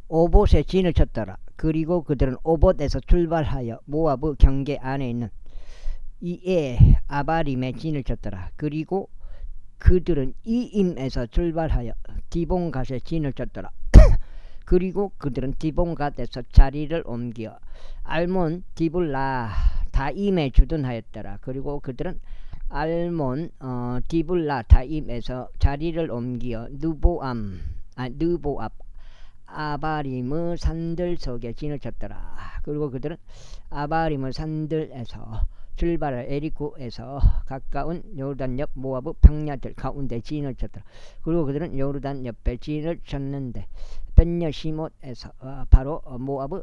오봇에 진을 쳤더라. 그리고 그들은 오봇에서 출발하여 모압의 경계 안에 있는 이에 아바림에 진을 쳤더라. 그리고 그들은 이임에서 출발하여 디본갓에 진을 쳤더라. 그리고 그들은 디본갓에서 자리를 옮겨 알몬 디블라 다임에 주둔하였더라. 그리고 그들은 알몬 디블라 다임에서 자리를 옮겨 느보압 아바림의 산들 속에 진을 쳤더라. 그리고 그들은 아바림의 산들에서 출발을 에리코에서 가까운 요르단 옆 모압의 평야들 가운데 진을 쳤더라. 그리고 그들은 요르단 옆에 진을 쳤는데 벤여시못에서 바로 모압의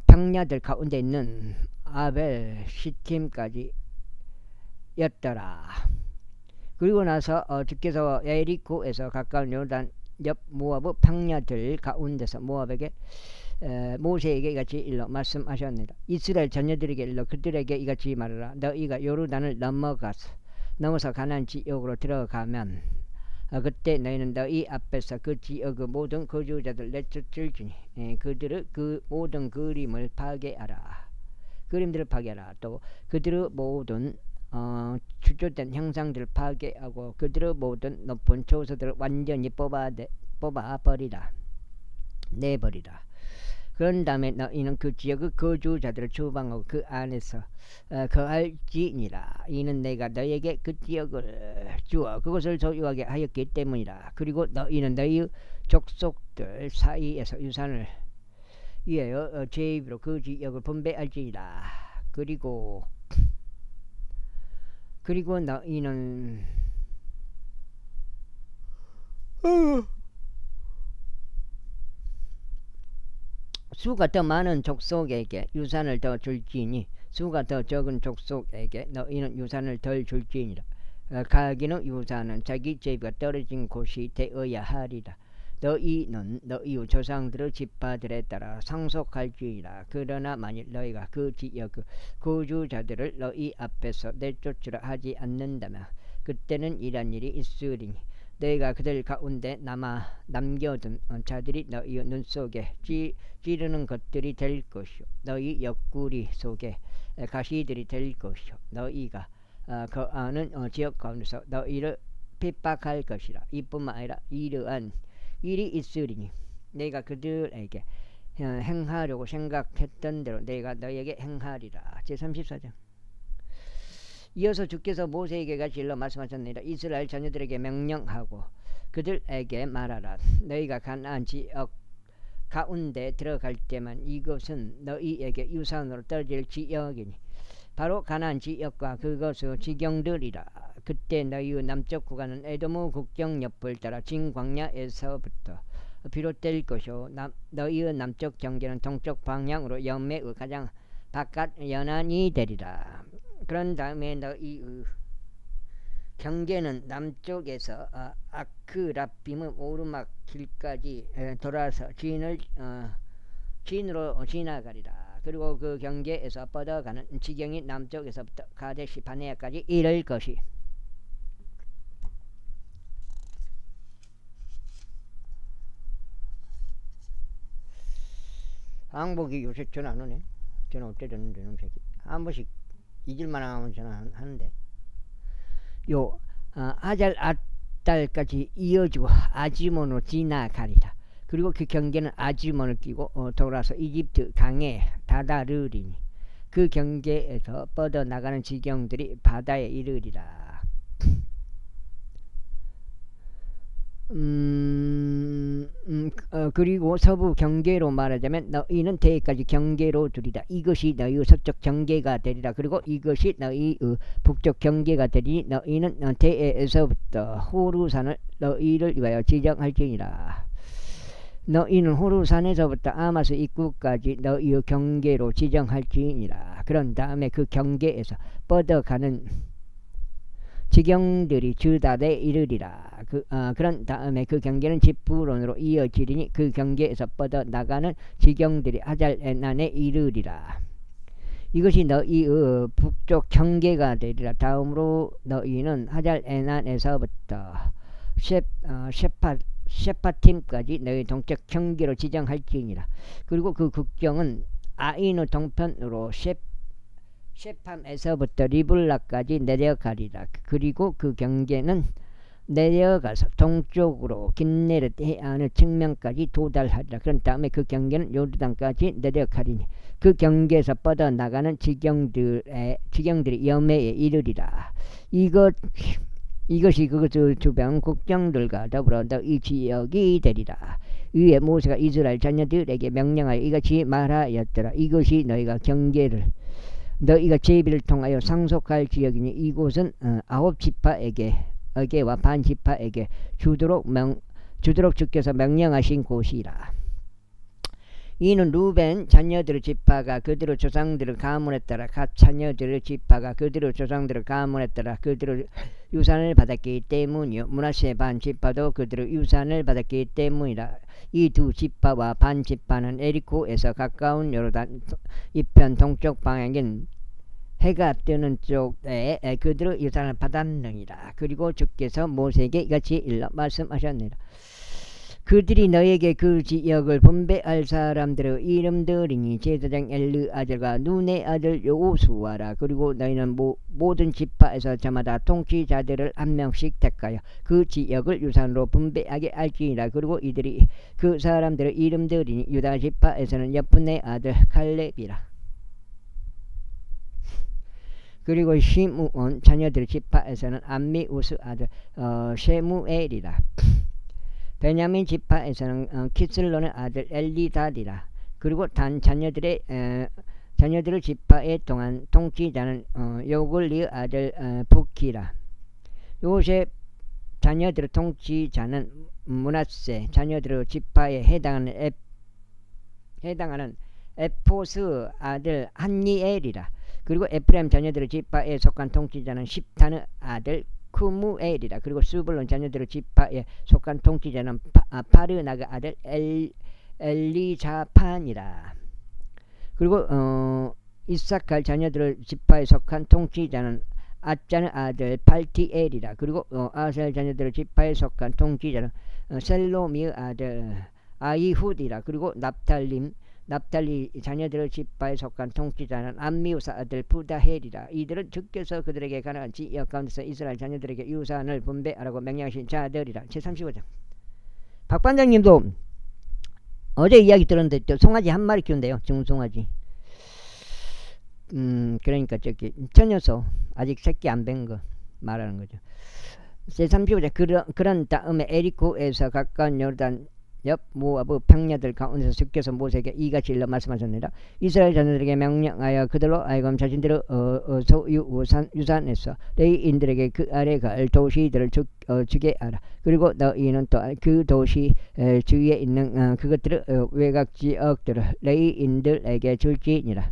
평야들 가운데 있는 아벨 시팀까지 였더라. 그리고 나서 주께서 에리코에서 가까운 요르단 옆 모압의 평야들 가운데서 모압에게 모세에게 이같이 일러 말씀하셨습니다. 이스라엘 자녀들에게 일러 그들에게 이같이 말하라. 너희가 요르단을 넘어서 가나안 지역으로 들어가면 그때 너희는 너희 앞에서 그 지역의 모든 거주자들 내쫓을 주니 그들의 그 모든 그림들을 파괴하라. 또 그들의 모든 추조된 형상들을 파괴하고 그들의 모든 높은 초소들을 완전히 뽑아버리라. 내버리라. 그런 다음에 너희는 그 지역의 거주자들을 추방하고 그 안에서 거할지니라. 이는 내가 너에게 그 지역을 주어 그것을 소유하게 하였기 때문이라. 그리고 너희는 너희 족속들 사이에서 유산을 위하여 제2로 그 지역을 분배할지니라. 그리고 너희는 수가 더 많은 족속에게 유산을 더 줄지니 수가 더 적은 족속에게 너희는 유산을 덜 줄지니라. 가기는 유산은 자기 제비가 떨어진 곳이 되어야 하리라. 너희는 너희의 조상들의 지파들에 따라 상속할지니라. 그러나 만일 너희가 그 지역 거주자들을 너희 앞에서 내쫓으라 하지 않는다면 그때는 이런 일이 있으리니 너희가 그들 가운데 남겨둔 자들이 너희의 눈 속에 찌르는 것들이 될 것이요 너희 옆구리 속에 가시들이 될 것이요 너희가 거하는 지역 가운데서 너희를 핍박할 것이라. 이뿐만 아니라 이러한 일이 있으리니 내가 그들에게 행하려고 생각했던 대로 내가 너희에게 행하리라. 제34장. 이어서 주께서 모세에게 같이 일러 말씀하셨느니라. 이스라엘 자녀들에게 명령하고 그들에게 말하라. 너희가 가나안 지역 가운데 들어갈 때만 이것은 너희에게 유산으로 떨어질 지역이니 바로 가나안 지역과 그것의 지경들이라. 그때 너희의 남쪽 구간은 에돔의 국경 옆을 따라 진 광야에서부터 비롯될 것이요 너희의 남쪽 경계는 동쪽 방향으로 여매의 가장 바깥 연안이 되리라. 그런 다음에 너희의 경계는 남쪽에서 아크라빔의 오르막 길까지 돌아서 진으로 지나가리라. 그리고 그 경계에서 뻗어가는 지경이 남쪽에서부터 가데시 바네아까지 이를 것이. 항복이 요새 전화 안 오네. 전화 어때 됐는데 놈새끼. 한 번씩 잊을만 하면 전화하는데 요 아잘 아달까지 이어지고 아지몬으로 지나가리라. 그리고 그 경계는 아지몬을 끼고 돌아서 이집트 강에 다다르리니 그 경계에서 뻗어나가는 지경들이 바다에 이르리라. 그리고 서부 경계로 말하자면 너희는 대까지 경계로 두리라. 이것이 너희의 서쪽 경계가 되리라. 그리고 이것이 너희의 북쪽 경계가 되리니 너희는 대에서부터 호루산을 너희를 위하여 지정할지니라. 너희는 호루산에서부터 아마스 입구까지 너희의 경계로 지정할지니라. 그런 다음에 그 경계에서 뻗어가는 지경들이 주다에 이르리라. 그런 다음에 그 경계는 집브론으로 이어지리니 그 경계에서 뻗어 나가는 지경들이 하잘에난에 이르리라. 이것이 너희의 북쪽 경계가 되리라. 다음으로 너희는 하잘에난에서부터 셰파팀까지 너희 동쪽 경계로 지정할지니라. 그리고 그 국경은 아이누 동편으로 셰팜에서부터 리블라까지 내려가리라. 그리고 그 경계는 내려가서 동쪽으로 긴네렛 해안의 측면까지 도달하리라. 그런 다음에 그 경계는 요르단까지 내려가리니 그 경계에서 뻗어나가는 지경들이 염해에 이르리라. 이것이 그 주변 국경들과 더불어 이 지역이 되리라. 위에 모세가 이스라엘 자녀들에게 명령하여 이같이 말하였더라. 이것이 너희가 제비를 통하여 상속할 지역이니 이곳은 9지파에게와 반지파에게 주도록 주께서 명령하신 곳이라. 이는 루벤 자녀들의 지파가 그들의 조상들의 가문에 따라 갓 자녀들의 지파가 그들의 조상들의 가문에 따라 그들의 유산을 받았기 때문이요 므낫세 반지파도 그들의 유산을 받았기 때문이라. 이 두 지파와 반지파는 에리코에서 가까운 요르단 이편 동쪽 방향인 해가 뜨는 쪽에 그들의 유산을 받았느니라. 그리고 주께서 모세에게 이같이 일러 말씀하셨느니라. 그들이 너에게 그 지역을 분배할 사람들의 이름들이니 제사장 엘르 아들과 눈의 아들 여호수아라. 그리고 너희는 모든 지파에서 저마다 통치자들을 한 명씩 택하여 그 지역을 유산으로 분배하게 할지니라. 그리고 이들이 그 사람들의 이름들이니 유다 지파에서는 여푼의 아들 칼렙이라. 그리고 시므온 자녀들 지파에서는 암미우스 아들 셰무엘이라. 베냐민 지파에서는 키슬론의 아들 엘리다디라. 그리고 단 자녀들의 지파의 통치자는 요글리의 아들 부키라. 요셉 자녀들의 통치자는 므낫세 자녀들의 지파에 해당하는 에포스 아들 한니엘이라. 그리고 에프라임 자녀들의 지파에 속한 통치자는 십탄의 아들 쿠무엘이라. 그리고 스불론 자녀들의 지파에 속한 통치자는 파르나가 아들 엘리자판이라. 그리고 이사칼 자녀들의 지파에 속한 통치자는 아짜의 아들 발티엘이라. 그리고 아셀 자녀들의 지파에 속한 통치자는 셀로미의 아들 아이훗이라. 그리고 납달리 자녀들의 지파에 속한 통치자는 암미우사 아들 부다헬이라. 이들은 주께서 그들에게 가나안 지역 가운데서 이스라엘 자녀들에게 유산을 분배하라고 명령하신 자들이라. 제35장. 박반장님도 어제 이야기 들었는데 또 송아지 한 마리 키운대요. 중송아지. 그러니까 저기 처녀소 아직 새끼 안 뵌 거 말하는 거죠. 제35장. 그런 다음에 에리코에서 가까운 요르단 옆 모아브 평야들 가운데서 주께서 모세에게 이같이 일러 말씀하셨느니라. 이스라엘 자녀들에게 명령하여 그들로 하여금 자신들의 소유 유산에서 레위인들에게 그 아래 갈 도시들을 주게 하라. 그리고 너희는 또 그 도시 주위에 있는 그것들의 외곽 지역들을 레위인들에게 줄지니라.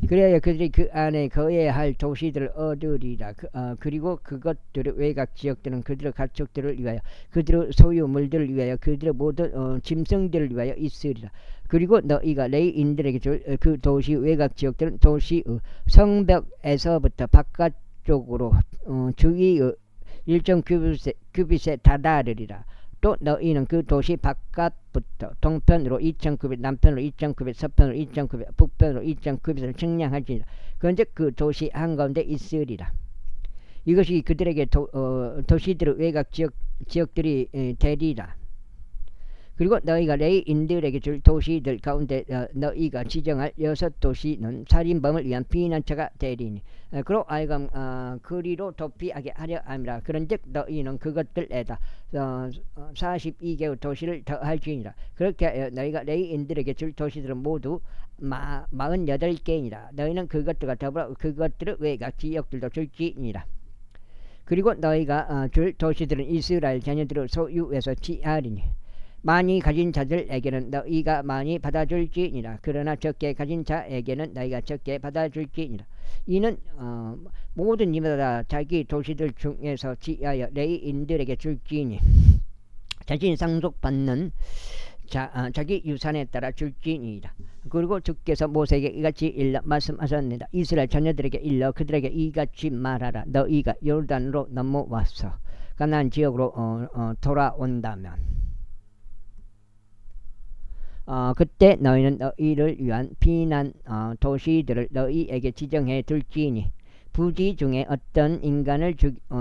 그래야 그들이 그 안에 거해야 할 도시들을 얻으리라. 그리고 그것들의 외곽 지역들은 그들의 가축들을 위하여 그들의 소유물들을 위하여 그들의 모든 짐승들을 위하여 있으리라. 그리고 너희가 레위인들에게 줄 그 도시 외곽 지역들은 도시의 성벽에서부터 바깥쪽으로 주위의 일정 규빗에 다다르리라. 또 너희는 그 도시 바깥부터 동편으로 2,000규빗, 남편으로 2,000규빗, 서편으로 2,000규빗, 북편으로 2,000규빗을 측량할지니라. 그런즉 그 도시 한가운데 있으리라. 이것이 그들에게 도시들의 외곽 지역들이 되리라. 그리고 너희가 레위인들에게 줄 도시들 가운데 너희가 지정할 6도시는 살인범을 위한 피난처가 되리니 그로 하여금 그리로 도피하게 하려 함이라. 그런즉 너희는 그것들에다 42개의 도시를 더할지니라. 그렇게 너희가 레위인들에게 줄 도시들은 모두 48개이니라. 너희는 그것들과 더불어 그것들의 외곽 지역들도 줄지니라. 그리고 너희가 줄 도시들은 이스라엘 자녀들의 소유에서 취하리니 많이 가진 자들에게는 너희가 많이 받아줄지니라. 그러나 적게 가진 자에게는 너희가 적게 받아줄지니라. 이는 모든 이마다 자기 도시들 중에서 취하여 레위인들에게 줄지니 자신 상속받는 자기 유산에 따라 줄지니라. 그리고 주께서 모세에게 이같이 일러 말씀하셨느니라. 이스라엘 자녀들에게 일러 그들에게 이같이 말하라. 너희가 요르단으로 넘어와서 가나안 지역으로 돌아온다면 그때 너희는 너희를 위한 피난 도시들을 너희에게 지정해 둘지니 부지 중에 어떤 인간을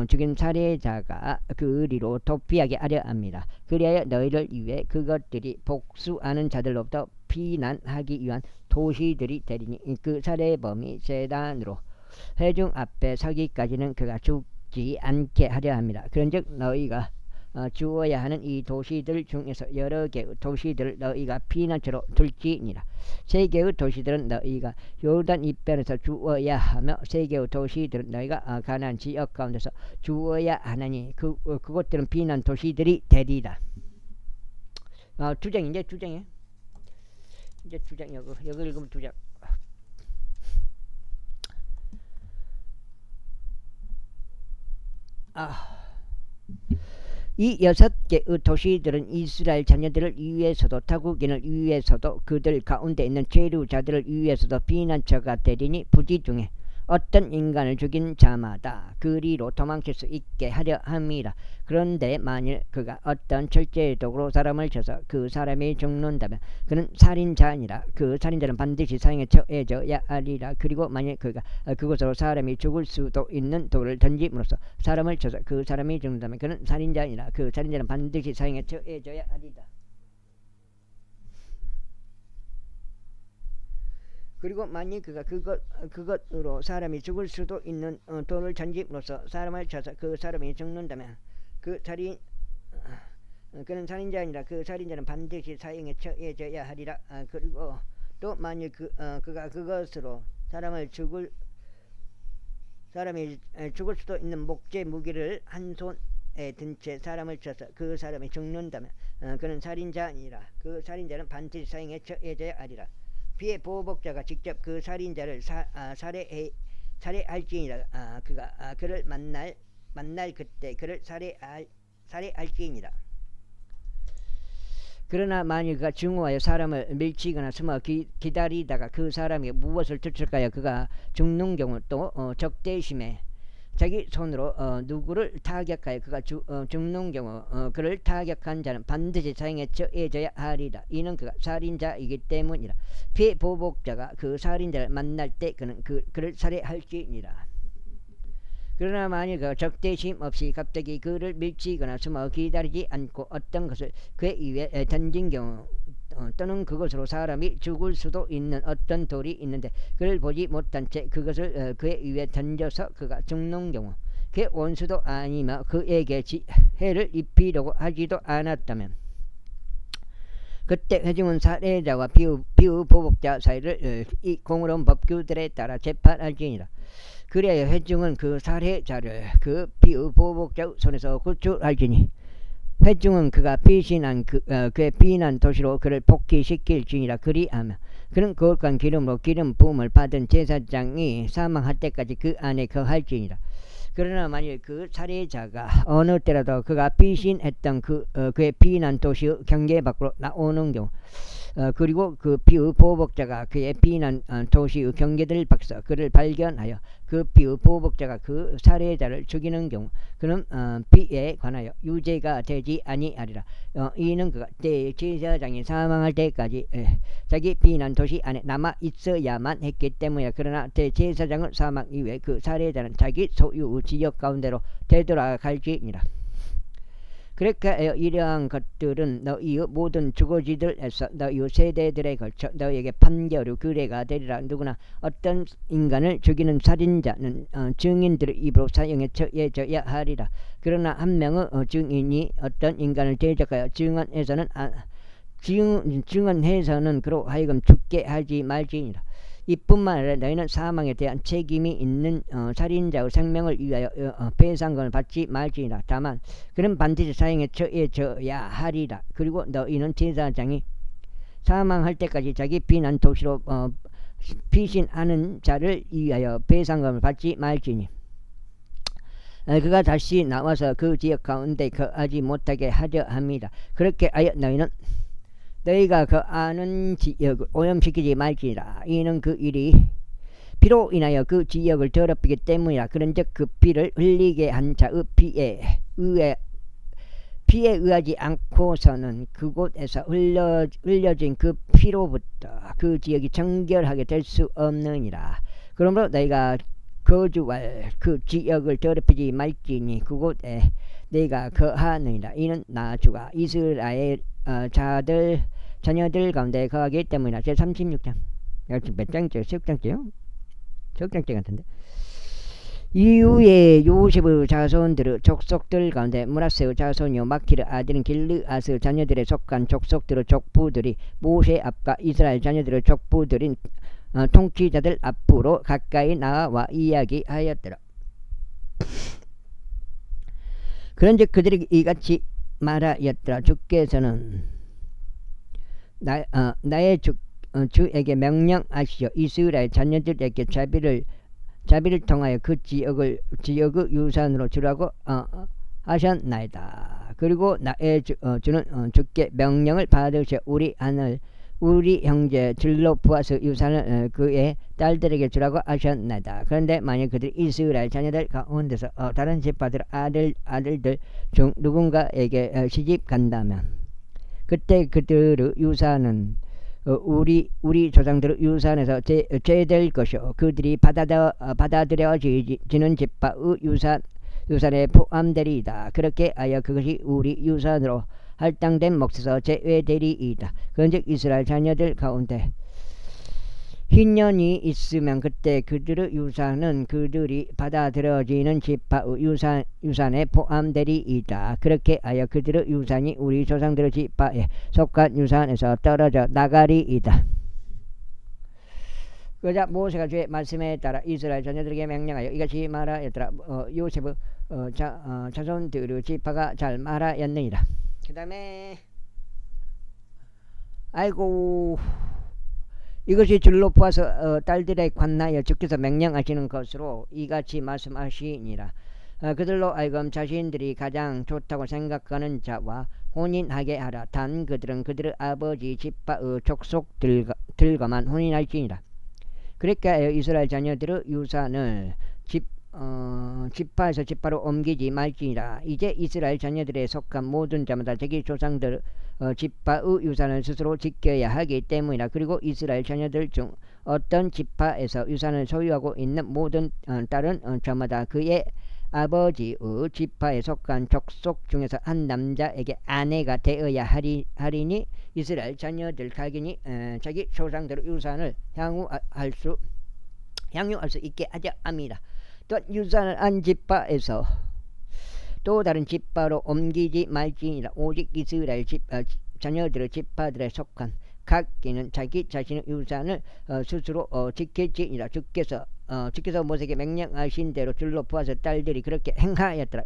죽인 살해자가 그리로 도피하게 하려 합니다. 그리하여 너희를 위해 그것들이 복수하는 자들로부터 피난하기 위한 도시들이 되리니 그 살해범이 재단으로 회중 앞에 서기까지는 그가 죽지 않게 하려 합니다. 그런즉 너희가 주어야 하는 이 도시들 중에서 여러 개의 도시들을 너희가 피난처로 둘지니라. 세 개의 도시들은 너희가 요단 이편에서 주어야 하며 세 개의 도시들은 너희가 가나안 지역 가운데서 주어야 하나니 그곳들은 피난 도시들이 되리라. 두 장 이제 두 장이에요. 이제 두 장 여기 읽으면 두 장. 이 6개의 도시들은 이스라엘 자녀들을 위해서도 타국인을 위해서도 그들 가운데 있는 체류자들을 위해서도 피난처가 되리니 부지 중에 어떤 인간을 죽인 자마다 그리로 도망칠 수 있게 하려 함이라. 그런데 만일 그가 어떤 철제의 도구로 사람을 쳐서 그 사람이 죽는다면 그는 살인자니라. 그 살인자는 반드시 사형에 처해져야 하리라. 그리고 만일 그가 그곳으로 사람이 죽을 수도 있는 돌을 던짐으로써 사람을 쳐서 그 사람이 죽는다면 그는 살인자니라. 그 살인자는 반드시 사형에 처해져야 하리라. 그리고 만일 그가 그것으로 사람이 죽을 수도 있는 돌을 던짐으로써 사람을 쳐서 그 사람이 죽는다면 그는 살인자니라. 그 살인자는 반드시 사형에 처해져야 하리라. 그리고 또 만일 그가 그것으로 사람이 죽을 수도 있는 목재 무기를 한 손에 든 채 사람을 쳐서 그 사람이 죽는다면 그는 살인자니라. 그 살인자는 반드시 사형에 처해져야 하리라. 피해 보복자가 직접 그 살인자를 살해할지니라. 그가 그를 만날 그때 그를 살해할지니라. 그러나 만일 그가 증오하여 사람을 밀치거나 숨어 기다리다가 그 사람이 무엇을 들출까요? 그가 죽는 경우 또 적대심에 자기 손으로 누구를 타격하여 그가 죽는 경우 그를 타격한 자는 반드시 사형에 처해져야 하리라. 이는 그가 살인자이기 때문이라. 피해 보복자가 그 살인자를 만날 때 그는 그를 살해할지니라. 그러나 만일 그 적대심 없이 갑자기 그를 밀치거나 숨어 기다리지 않고 어떤 것을 그의 위에 던진 경우 또는 그것으로 사람이 죽을 수도 있는 어떤 돌이 있는데 그를 보지 못한 채 그것을 그의 위에 던져서 그가 죽는 경우 그의 원수도 아니며 그에게 해를 입히려고 하지도 않았다면 그때 회중은 살해자와 비유보복자 사이를 이 공의로운 법규들에 따라 재판할지니라. 그래야 회중은 그 살해자를 그 비유보복자 손에서 구출할지니 회중은 그가 피신한 그의 피난 도시로 그를 복귀시킬지니라. 그리하면 그는 거룩한 기름으로 기름 부음을 받은 제사장이 사망할 때까지 그 안에 거할지니라. 그러나 만일 그 살해자가 어느 때라도 그가 피신했던 그의 피난 도시의 경계 밖으로 나오는 경우 그리고 그 비유보복자가 그의 피난 도시의 경계들 밖에서 그를 발견하여 그 비유보복자가 그 살해자를 죽이는 경우 그는 피에 관하여 유죄가 되지 아니하리라. 이는 그가 대제사장이 사망할 때까지 자기 피난 도시 안에 남아 있어야만 했기 때문이야. 그러나 대제사장은 사망 이후에 그 살해자는 자기 소유 지역 가운데로 되돌아갈지니라. 그렇게 이러한 것들은 너희의 모든 주거지들에서 너희의 세대들에 걸쳐 너희에게 판결의 규례가 되리라. 누구나 어떤 인간을 죽이는 살인자는 증인들의 입으로 사형에 처해져야 하리라. 그러나 한 명의 증인이 어떤 인간을 대적하여 증언해서는 그로 하여금 죽게 하지 말지니라. 이뿐만 아니라 너희는 사망에 대한 책임이 있는 살인자의 생명을 위하여 배상금을 받지 말지니라. 다만 그는 반드시 사형에 처해져야 하리라. 그리고 너희는 제사장이 사망할 때까지 자기 피난 도시로 피신하는 자를 위하여 배상금을 받지 말지니 그가 다시 나와서 그 지역 가운데 거하지 못하게 하려 합니다. 그렇게 하여 너희가 그 아는 지역을 오염시키지 말지니라. 이는 그 일이 피로 인하여 그 지역을 더럽히기 때문이라. 그런즉 그 피를 흘리게 한 자의 피에 의해 피에 의하지 않고서는 그곳에서 흘려진 그 피로부터 그 지역이 정결하게 될 수 없느니라. 그러므로 너희가 거주할 그 지역을 더럽히지 말지니 그곳에 너희가 거하느니라. 이는 나 주가 이스라엘 자녀들 가운데 거하기 때문이라. 제 36장. 몇 장째? 석장째요? 석장째 같은데. 이후에 요셉의 자손들의 족속들 가운데 므낫세의 자손이요 마키르 아들인 길르앗의 자녀들에 속한 족속들의 족부들이 모세 앞과 이스라엘 자녀들의 족부들인 통치자들 앞으로 가까이 나와 이야기하였더라. 그런즉 그들이 이같이 말하였더라. 주께서는 나의 주에게 명령하시어 이스라엘 자녀들에게 자비를 통하여 그 지역의 유산으로 주라고 하셨나이다. 그리고 나의 주는 주께 명령을 받으셔 우리 형제 들로부아스 유산을 그의 딸들에게 주라고 하셨나이다. 그런데 만약 그들이 이스라엘 자녀들 가운데서 다른 지파들 아들들 중 누군가에게 시집 간다면 그때 그들의 유산은 우리 조상들의 유산에서 제될 것이요 그들이 받아들여지는 지파의 유산에 포함되리이다. 그렇게 하여 그것이 우리 유산으로 할당된 몫에서 제외되리이다. 그런즉 이스라엘 자녀들 가운데 흰년이 있으면 그때 그들의 유산은 그들이 받아들여지는 지파의 유산에 포함되리이다. 그렇게 하여 그들의 유산이 우리 조상들의 지파에 속한 유산에서 떨어져 나가리이다. 그러자 모세가 주의 말씀에 따라 이스라엘 자녀들에게 명령하여 이같이 말하였더라. 요셉의 자손들의 지파가 잘 말하였느니라. 그 다음에 아이고 이것이 줄로 보아서 딸들에 관하여 주께서 명령하시는 것으로 이같이 말씀하시니라. 그들로 하여금 자신들이 가장 좋다고 생각하는 자와 혼인하게 하라. 단 그들은 그들의 아버지 지파의 족속들과만 혼인할지니라. 그렇게 하여 이스라엘 자녀들의 유산을 지파에서 지파로 옮기지 말지니라. 이제 이스라엘 자녀들에 속한 모든 자마다 자기 조상들 지파의 유산을 스스로 지켜야 하기 때문이라. 그리고 이스라엘 자녀들 중 어떤 지파에서 유산을 소유하고 있는 모든 딸은 저마다 그의 아버지의 지파에 속한 족속 중에서 한 남자에게 아내가 되어야 하리니 이스라엘 자녀들 각인이 자기 조상들의 유산을 향유할 수 있게 하자 함이라. 또 유산을 한 지파에서 또 다른 지파로 옮기지 말지니라. 오직 이스라엘 자녀들의 지파들에 속한 각기는 자기 자신의 유산을 스스로 지킬지니라. 주께서 모세에게 명령하신 대로 줄로부아스 딸들이 그렇게 행하였더라.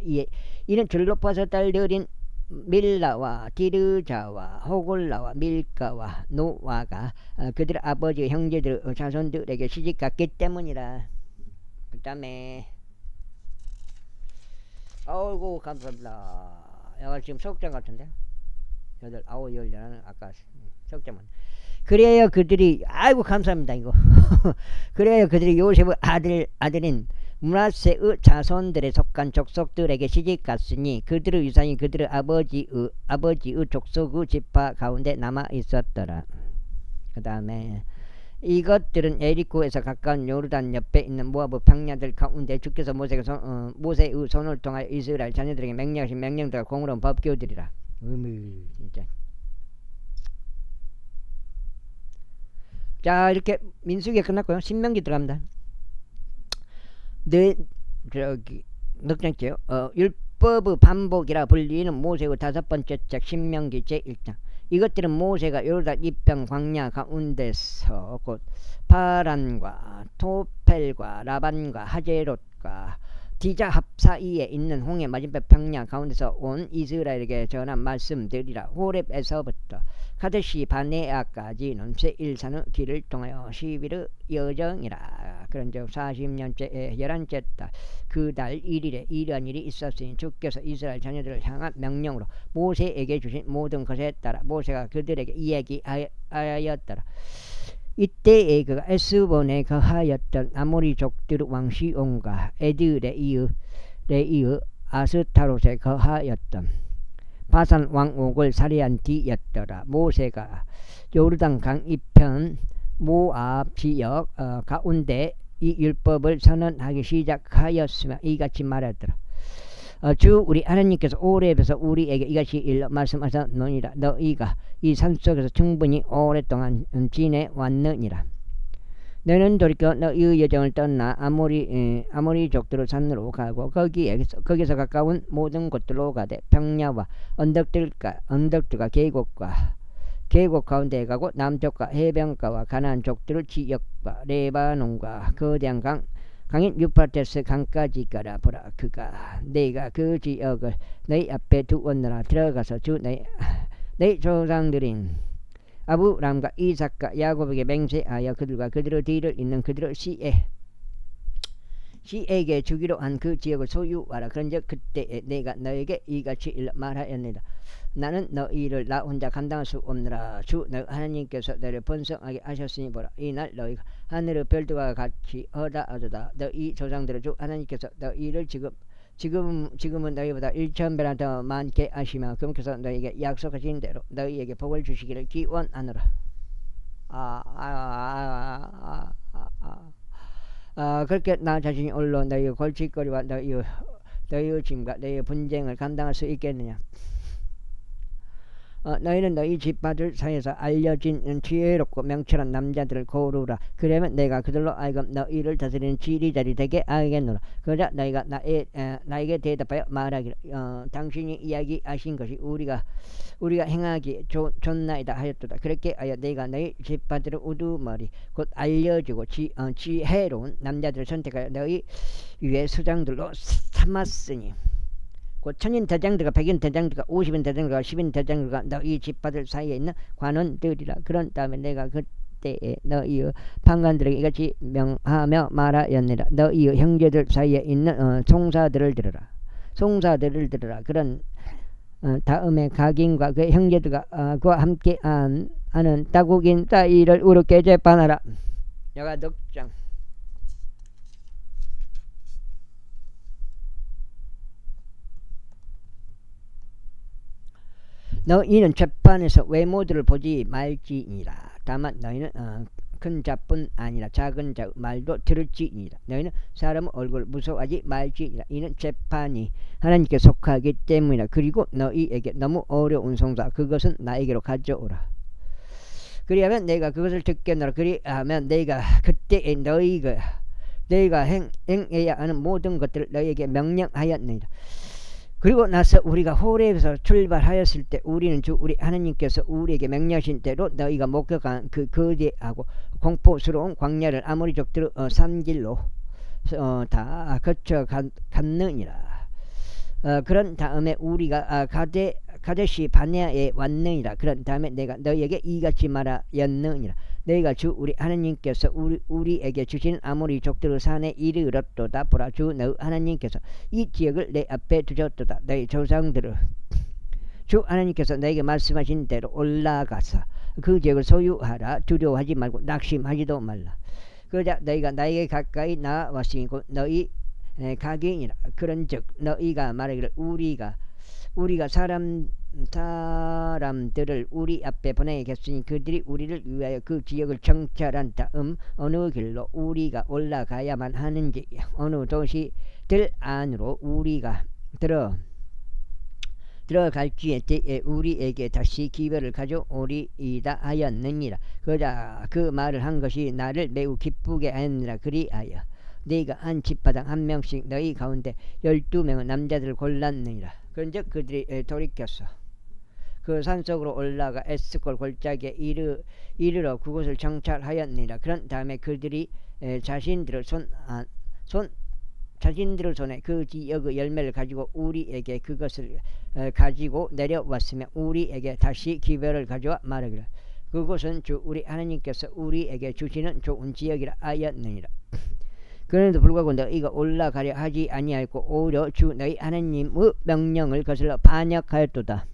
이는 줄로부아스 딸들인 밀라와 디르자와 호골라와 밀가와 노아가 그들의 아버지 형제들 자손들에게 시집갔기 때문이라. 그 다음에 아이고 감사합니다. 내가 지금 석장 같은데 8, 9, 10 아까 석장만. 그래야 그들이 아이고 감사합니다 이거. 그래야 그들이 요셉의 아들인 므낫세의 자손들에 속한 족속들에게 시집갔으니 그들의 유산이 그들의 아버지의 족속의 지파 가운데 남아 있었더라. 그 다음에 이것들은 에리코에서 가까운 요르단 옆에 있는 모아브 평야들 가운데 주께서 모세의 손을 통하여 이스라엘 자녀들에게 명령하신 명령들과 공의로운 법규들이라. 진짜. 자 이렇게 민수기가 끝났고요. 신명기 들어갑니다. 넉 장째요. 율법의 반복이라 불리는 모세의 5번째 책 신명기 제1장. 이것들은 모세가 요르단 이편 광야 가운데서 곧 파란과 토펠과 라반과 하제롯과 디자합 사이에 있는 홍해 맞은편 평야 가운데서 온 이스라엘에게 전한 말씀들이라. 호렙에서부터 카데시 바네아까지는 세일산의 길을 통하여 10일의 여정이라. 그런즉 40년째의 11째 달 그 달 1일에 이러한 일이 있었으니 주께서 이스라엘 자녀들을 향한 명령으로 모세에게 주신 모든 것에 따라 모세가 그들에게 이야기하였더라. 이때에 그가 에스본에 거하였던 아모리족들의 왕 시온과 에드레이의 아스타롯에 거하였던 바산 왕 옥을 살해한 뒤였더라. 모세가 요르단 강 이편 모압 지역 가운데 이 율법을 선언하기 시작하였으며 이같이 말하더라. 주 우리 하나님께서 오렙에서 우리에게 이같이 일러 말씀하셨느니라. 너희가 이 산속에서 충분히 오랫동안 지내왔느니라. 너는 돌이켜 너희의 여정을 떠나 아모리족들의 산으로 가고 거기서 가까운 모든 곳들로 가되 평야와 언덕들과 계곡 가운데 가고 남쪽과 해변가와 가나안 족들의 지역과 레바논과 거대한 강인 유프라테스 강까지 가라. 보라, 그가 내가 그 지역을 너희 앞에 두었느라. 들어가서 주 너희 조상들인 아브람과 이삭과 야곱에게 맹세하여 그들과 그들의 뒤를 잇는 그들의 시에게 주기로 한 그 지역을 소유하라. 그런즉 그때에 내가 너에게 이같이 말하였느니라. 나는 너희를 나 혼자 감당할 수 없느라. 주 너희 하나님께서 너희를 번성하게 하셨으니 보라, 이날 너희가 하늘의 별들과 같이 허다하도다. 너희 조상들의 주 하나님께서 너희를 지금은 너희보다 1,000배나 더 많게 하시며 그분께서 너희에게 약속하신 대로 너희에게 복을 주시기를 기원하노라. 그렇게 나 자신이 홀로 너희의 골칫거리와 너희의 짐과 너희의 분쟁을 감당할 수 있겠느냐. 너희는 너희 집파들 사이에서 알려진 지혜롭고 명철한 남자들을 고르라. 그러면 내가 그들로 하여금 너희를 다스리는 지리자리 되게 하겠노라. 그러자 너희가 나에게 대답하여 말하기를 당신이 이야기하신 것이 우리가 행하기 좋나이다 하였도다. 그렇게 하여 내가 너희 집파들의 우두머리 곧 알려지고 지혜로운 남자들을 선택하여 너희 위에 수장들로 삼았으니 곧 천인 대장들과 백인 대장들과 50인 대장들과 10인 대장들과 너희 집파들 사이에 있는 관원들이라. 그런 다음에 내가 그때에 너희의 판관들에게 이같이 명하며 말하였느니라. 너희의 형제들 사이에 있는 송사들을 들으라. 그런 다음에 각인과 그 형제들과 그와 함께 하는 다국인 따위를 우습게 재판하라. 여가 넉장. 너희는 재판에서 외모들을 보지 말지니라. 다만 너희는 큰 자뿐 아니라 작은 자의 말도 들을지니라. 너희는 사람의 얼굴을 무서워하지 말지니라. 이는 재판이 하나님께 속하기 때문이라. 그리고 너희에게 너무 어려운 송사 그것은 나에게로 가져오라. 그리하면 내가 그것을 듣겠노라. 그리하면 내가 그때에 너희가 행해야 하는 모든 것들을 너희에게 명령하였느니라. 그리고 나서 우리가 호렙에서 출발하였을 때 우리는 주 우리 하나님께서 우리에게 명령하신 대로 너희가 목격한 그 거대하고 공포스러운 광야를 아모리족들의 산길로 다 거쳐갔느니라. 그런 다음에 우리가 가데시 바네아에 왔느니라. 그런 다음에 내가 너희에게 이같이 말하였느니라. 너희가 주 우리 하나님께서 우리에게 주신 아모리 족들의 산에 이르렀도다. 보라, 주 너희 하나님께서 이 지역을 내 앞에 두셨도다. 너희 조상들을 주 하나님께서 너에게 말씀하신 대로 올라가서 그 지역을 소유하라. 두려워하지 말고 낙심하지도 말라. 그러자 너희가 나에게 가까이 나왔으니 곧 너희 각인이라. 그런즉 너희가 말하기를 우리가 사람들을 우리 앞에 보내겠으니 그들이 우리를 위하여 그 지역을 정찰한 다음 어느 길로 우리가 올라가야만 하는지 어느 도시들 안으로 우리가 들어갈지에 때에 우리에게 다시 기별을 가져오리이다 하였느니라. 그러자 그 말을 한 것이 나를 매우 기쁘게 하였느니라. 그리하여 네가 한 집마당 한 명씩 너희 가운데 12명의 남자들을 골랐느니라. 그런즉 그들이 돌이켰어 그 산속으로 올라가 에스콜 골짜기에 이르러 그곳을 정찰하였느니라. 그런 다음에 그들이 자신들의 손에 그 지역의 열매를 가지고 우리에게 그것을 가지고 내려왔으며 우리에게 다시 기별을 가져와 말하기를 그곳은 주 우리 하나님께서 우리에게 주시는 좋은 지역이라 하였느니라. 그런데도 불구하고 너희가 올라가려 하지 아니하였고 오히려 주 너희 하나님의 명령을 거슬러 반역하였도다.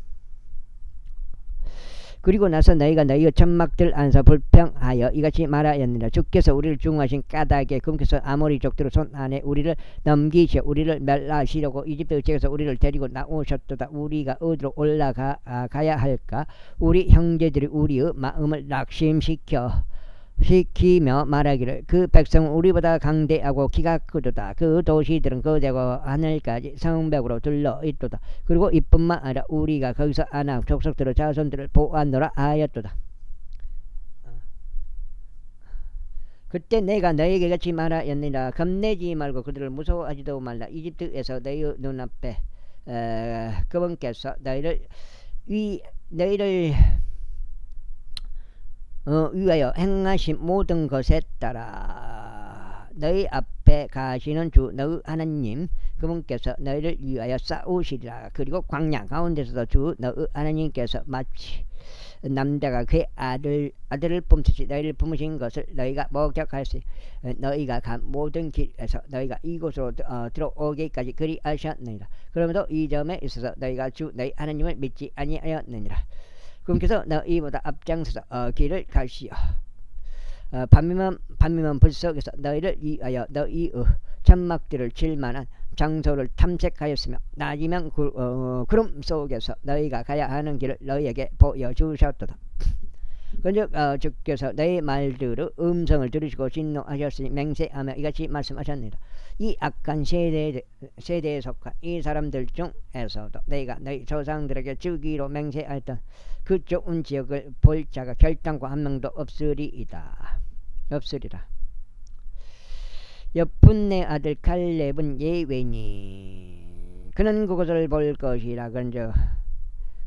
그리고 나서 너희가 너희의 천막들 안에서 불평하여 이같이 말하였느니라. 주께서 우리를 중하신 까닭에 금께서 아모리족들의 손 안에 우리를 넘기시어 우리를 멸하시려고 이집트 지에서 우리를 데리고 나오셨도다. 우리가 어디로 올라가야 할까? 우리 형제들이 우리의 마음을 낙심시키며 말하기를 그 백성은 우리보다 강대하고 키가 크도다. 그 도시들은 거대하고 하늘까지 성벽으로 둘러 있도다. 그리고 이뿐만 아니라 우리가 거기서 아낙 족속들의 자손들을 보았노라 하였도다. 그때 내가 너에게 같이 말하였느니라. 겁내지 말고 그들을 무서워하지도 말라. 이집트에서 너희 눈앞에 그분께서 너희를 위하여 행하신 모든 것에 따라 너희 앞에 가시는 주 너희 하나님 그분께서 너희를 위하여 싸우시리라. 그리고 광야 가운데서도 주 너희 하나님께서 마치 남자가 그의 아들을 뿜듯이 너희를 품으신 것을 너희가 목격하였으니 너희가 간 모든 길에서 너희가 이곳으로 들어오기까지 그리하셨느니라. 그러므로 이 점에 있어서 너희가 주 너희 하나님을 믿지 아니하였느니라. 그분께서 너희보다 앞장서서 길을 가시어 밤이면 불속에서 너희를 위하여 너희의 천막들을 칠 만한 장소를 탐색하였으며 낮이면 구름 속에서 너희가 가야 하는 길을 너희에게 보여주셨도다. 그런즉 주께서 너희 말들의 음성을 들으시고 진노하셨으니 맹세하며 이같이 말씀하셨느니라. 이 악한 세대에 속한 이 사람들 중에서도 너희가 너희 조상들에게 주기로 맹세하였던 그 좋은 지역을 볼 자가 결단코 한 명도 없으리라. 여푼네 아들 칼렙은 예외니 그는 그것을 볼 것이라.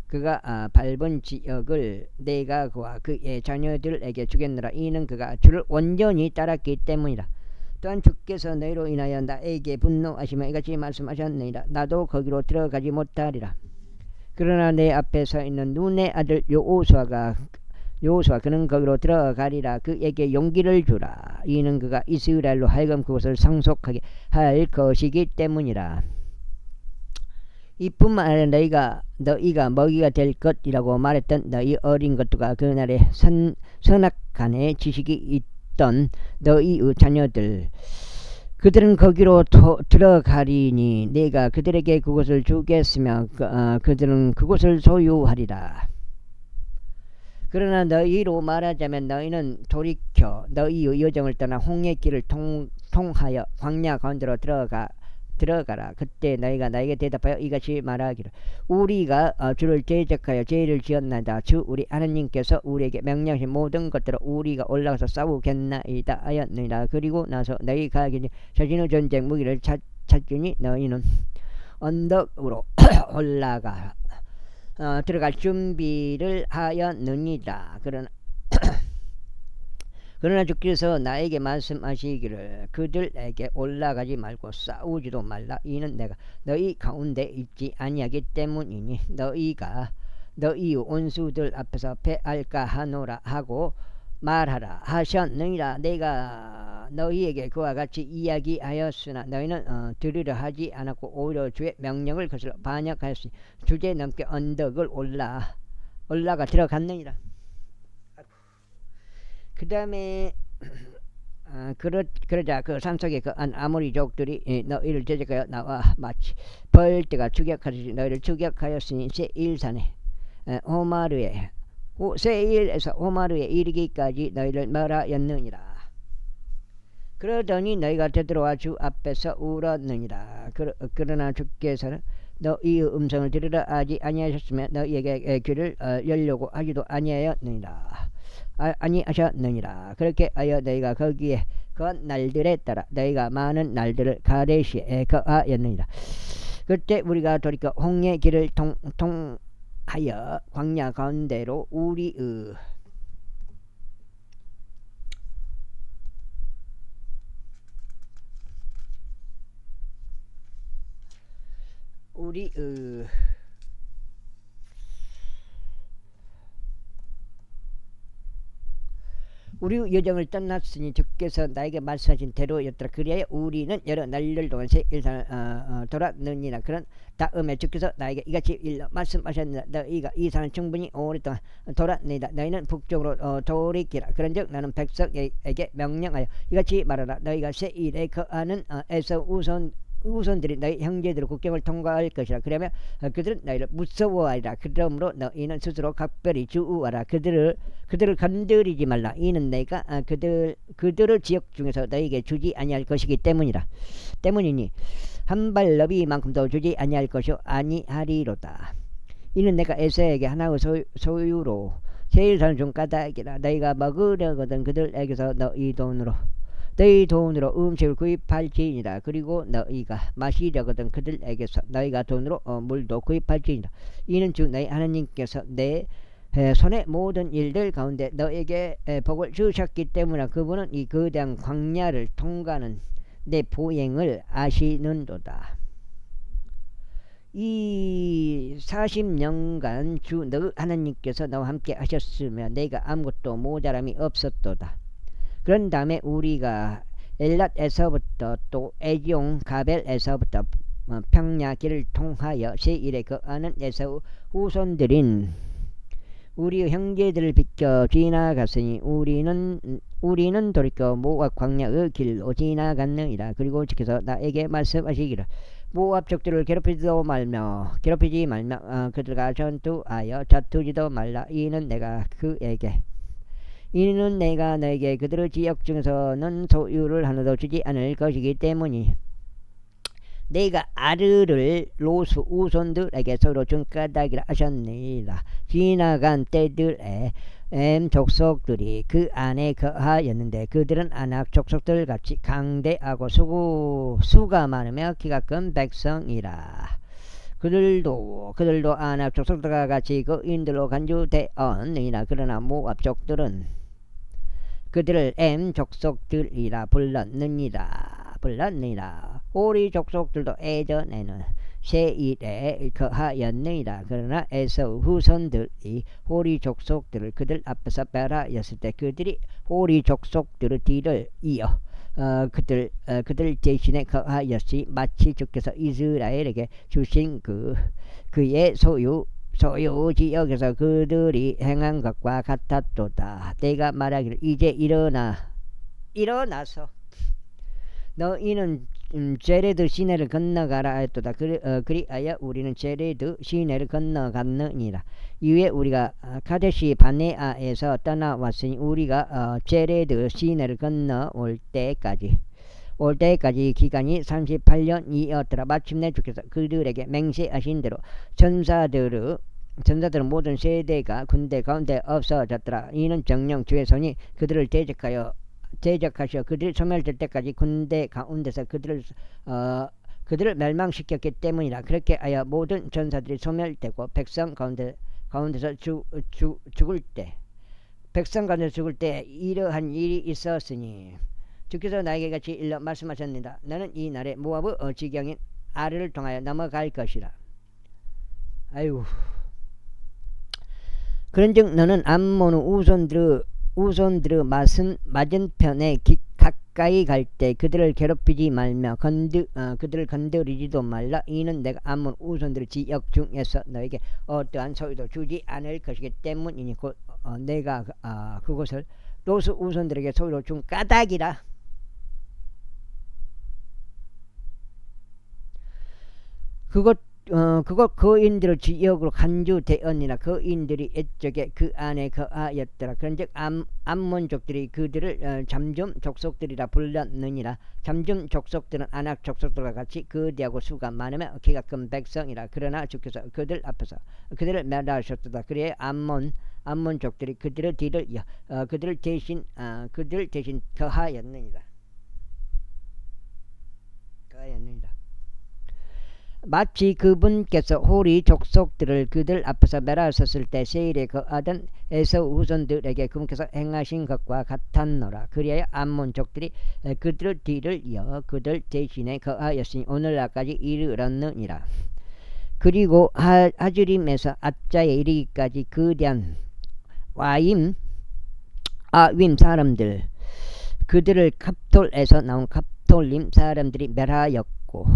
그가 밟은 지역을 내가 그와 그의 자녀들에게 주겠노라. 이는 그가 주를 온전히 따랐기 때문이라. 또한 주께서 너희로 인하여 나에게 분노하시며 이같이 말씀하셨느니라. 나도 거기로 들어가지 못하리라. 그러나 내 앞에 서 있는 눈의 아들 여호수아 그는 거기로 들어가리라. 그에게 용기를 주라. 이는 그가 이스라엘로 하여금 그것을 상속하게 할 것이기 때문이라. 이뿐만 아니라 너희가 먹이가 될 것이라고 말했던 너희 어린 것들과 그날에 선악간에 지식이 있던 너희의 자녀들 그들은 거기로 들어가리니 내가 그들에게 그곳을 주겠으며 그들은 그곳을 소유하리라. 그러나 너희로 말하자면 너희는 돌이켜 너희의 여정을 떠나 홍해 길을 통하여 광야 가운데로 들어가라. 그때 너희가 나에게 대답하여 이같이 말하기를 우리가 주를 대적하여 죄를 지었나이다. 주 우리 하나님께서 우리에게 명령하신 모든 것들을 우리가 올라가서 싸우겠나이다 하였느니라. 그리고 나서 너희 가기니 자신의 전쟁 무기를 찾으니 너희는 언덕으로 올라가 들어갈 준비를 하였느니라. 그러나 주께서 나에게 말씀하시기를 그들에게 올라가지 말고 싸우지도 말라. 이는 내가 너희 가운데 있지 아니하기 때문이니 너희가 너희 원수들 앞에서 패할까 하노라 하고 말하라 하셨느니라. 내가 너희에게 그와 같이 이야기하였으나 너희는 들으려 하지 않았고 오히려 주의 명령을 거슬러 반역하였으니 주제 넘게 언덕을 올라가 들어갔느니라. 그 다음에 그러자 그 산속에 그 아모리족들이 너희를 대적하여 나와 마치 벌떼가 추격하듯이 너희를 추격하였으니 세일산에 세일에서 호마르에 이르기까지 너희를 멸하였느니라. 그러더니 너희가 되돌아와 주 앞에서 울었느니라. 그러나 주께서는 너희의 음성을 들으려 하지 아니하셨으며 너희에게 귀를 열려고 하지도 아니하셨느니라. 그렇게 하여 너희가 거기에 거한 날들에 따라 너희가 많은 날들을 가데시에 거하였느니라. 그때 우리가 돌이켜 홍해 길을 통하여 광야 가운데로 우리의 우리 여정을 떠났으니 주께서 나에게 말씀하신 대로였더라. 그리하여 우리는 여러 날들 동안 새 일산을 돌았느니라. 그런 다음에 주께서 나에게 이같이 일러 말씀하셨느니라. 너희가 이 산을 충분히 오랫동안 돌았느니라. 너희는 북쪽으로 돌이키라. 그런즉 나는 백성에게 명령하여 이같이 말하라. 너희가 세일에 거하는 에서 우손들이 너희 형제들의 국경을 통과할 것이라. 그러면 그들은 너희를 무서워하리라. 그러므로 너희는 스스로 각별히 주의하라. 그들을 건드리지 말라. 이는 내가 그들의 지역 중에서 너희에게 주지 아니할 것이기 때문이니 한 발 너비만큼도 주지 아니할 것이 아니하리로다. 이는 내가 에서에게 하나의 소유로 세일산을 준 까닭이라. 너희가 먹으려거든 그들에게서 너희 돈으로 음식을 구입할지니라. 그리고 너희가 마시려거든 그들에게서 너희가 돈으로 물도 구입할지니라. 이는 주 너희 하나님께서 내 손의 모든 일들 가운데 너에게 복을 주셨기 때문에 그분은 이 거대한 광야를 통과하는 내 보행을 아시는도다. 이 40년간 주 너 하나님께서 너와 함께 하셨으며 내가 아무것도 모자람이 없었도다. 그런 다음에 우리가 엘랏에서부터 또 에지용 가벨에서부터 평야 길을 통하여 세일에 거하는 에서의 후손들인 우리 형제들을 비켜 지나갔으니 우리는 돌이켜 모압 광야의 길로 지나갔느니라. 그리고 주께서 나에게 말씀하시기를 모압족들을 괴롭히지 말며 그들과 전투하여 다투지도 말라. 이는 내가 너에게 그들의 지역 중에서는 소유를 하나도 주지 않을 것이기 때문이 내가 아르를 로스 우손들에게 서로 준 까닭이라 하셨느니라. 지나간 때들에 엠 족속들이 그 안에 거하였는데 그들은 아낙 족속들 같이 강대하고 수가 많으며 키가 큰 백성이라. 그들도 아낙 족속들과 같이 거인들로 간주되었느니라. 그러나 모압 족들은 그들을 엠 족속들이라 불렀느니라. 호리 족속들도 예전에는 세일에 거하였느니라. 그러나 에서 후손들이 호리 족속들을 그들 앞에서 멸하였을 때 그들이 호리 족속들의 뒤를 이어 그들 대신에 거하였으니 마치 주께서 이스라엘에게 주신 그의 소유 지역에서 그들이 행한 것과 같았도다. 내가 말하기를 이제 일어나서 너희는 제레드 시내를 건너가라 했도다. 그리하여 우리는 제레드 시내를 건너갔느니라. 이후에 우리가 카데시 바네아에서 떠나왔으니 우리가 제레드 시내를 건너올 때까지 기간이 38년이었더라. 마침내 주께서 그들에게 맹세하신 대로 전사들은 모든 세대가 군대 가운데 없어졌더라. 이는 정령 주의 손이 그들을 대적하셔 그들이 소멸될 때까지 군대 가운데서 그들을 멸망시켰기 때문이라. 그렇게 하여 모든 전사들이 소멸되고 백성 가운데서 죽을 때 이러한 일이 있었으니 주께서 나에게 같이 일러 말씀하셨느니라. 너는 이 날에 모압의 지경인 아르를 통하여 넘어갈 것이라. 아이고. 그런즉 너는 암몬의 우손들의 맞은편에 가까이 갈 때 그들을 괴롭히지 말며 그들을 건드리지도 말라. 이는 내가 암몬 우손들의 지역 중에서 너에게 어떠한 소유도 주지 않을 것이기 때문이니 곧 내가 그곳을 로스 우손들에게 소유로 준 까닭이라. 그것 거인들의 지역으로 간주되었니라. 거인들이 옛적에 그 안에 거하였더라. 그런즉 암몬족들이 그들을 잠좀 족속들이라 불렀느니라. 잠좀 족속들은 아낙 족속들과 같이 거대하고 수가 많으며 키가 큰 백성이라. 그러나 주께서 그들 앞에서 그들을 멸하셨도다. 그래 암몬족들이 그들의 뒤를 이어 그들 대신 거하였느니라. 마치 그분께서 호리 족속들을 그들 앞에서 멸하셨을 때 세일에 거하던 에서 후손들에게 그분께서 행하신 것과 같았노라. 그리하여 암몬족들이 그들의 뒤를 이어 그들 대신에 거하였으니 오늘날까지 이르렀느니라. 그리고 하즈림에서 아짜에 이르기까지 거대한 와임 아윈 사람들 그들을 갑톨에서 나온 갑톨림 사람들이 멸하였고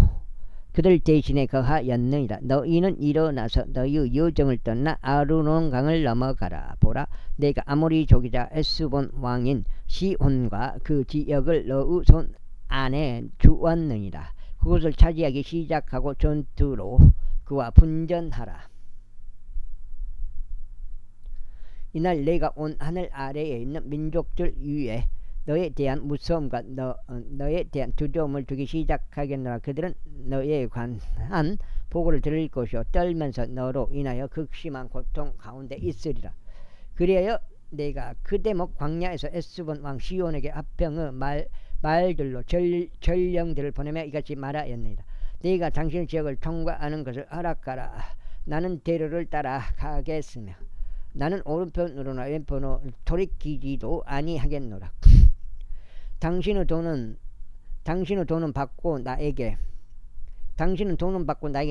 그들 대신에 거하였느니라. 너희는 일어나서 너희의 여정을 떠나 아르논 강을 넘어가라. 보라, 내가 아모리족이자 에스본 왕인 시혼과 그 지역을 너희 손 안에 주었느니라. 그곳을 차지하기 시작하고 전투로 그와 분전하라. 이날 내가 온 하늘 아래에 있는 민족들 위에 너에 대한 무서움과 너에 대한 두려움을 주기 시작하겠노라. 그들은 너에 관한 보고를 들을 것이요 떨면서 너로 인하여 극심한 고통 가운데 있으리라. 그리하여 내가 그 대목 광야에서 에스본 왕 시온에게 합병의 말들로 전령들을 보내며 이같이 말하였느니라. 네가 당신 지역을 통과하는 것을 허락하라. 나는 대로를 따라 가겠으며 나는 오른편으로나 왼편으로 돌이키지도 아니하겠노라. 당신의 돈은 받고 나에게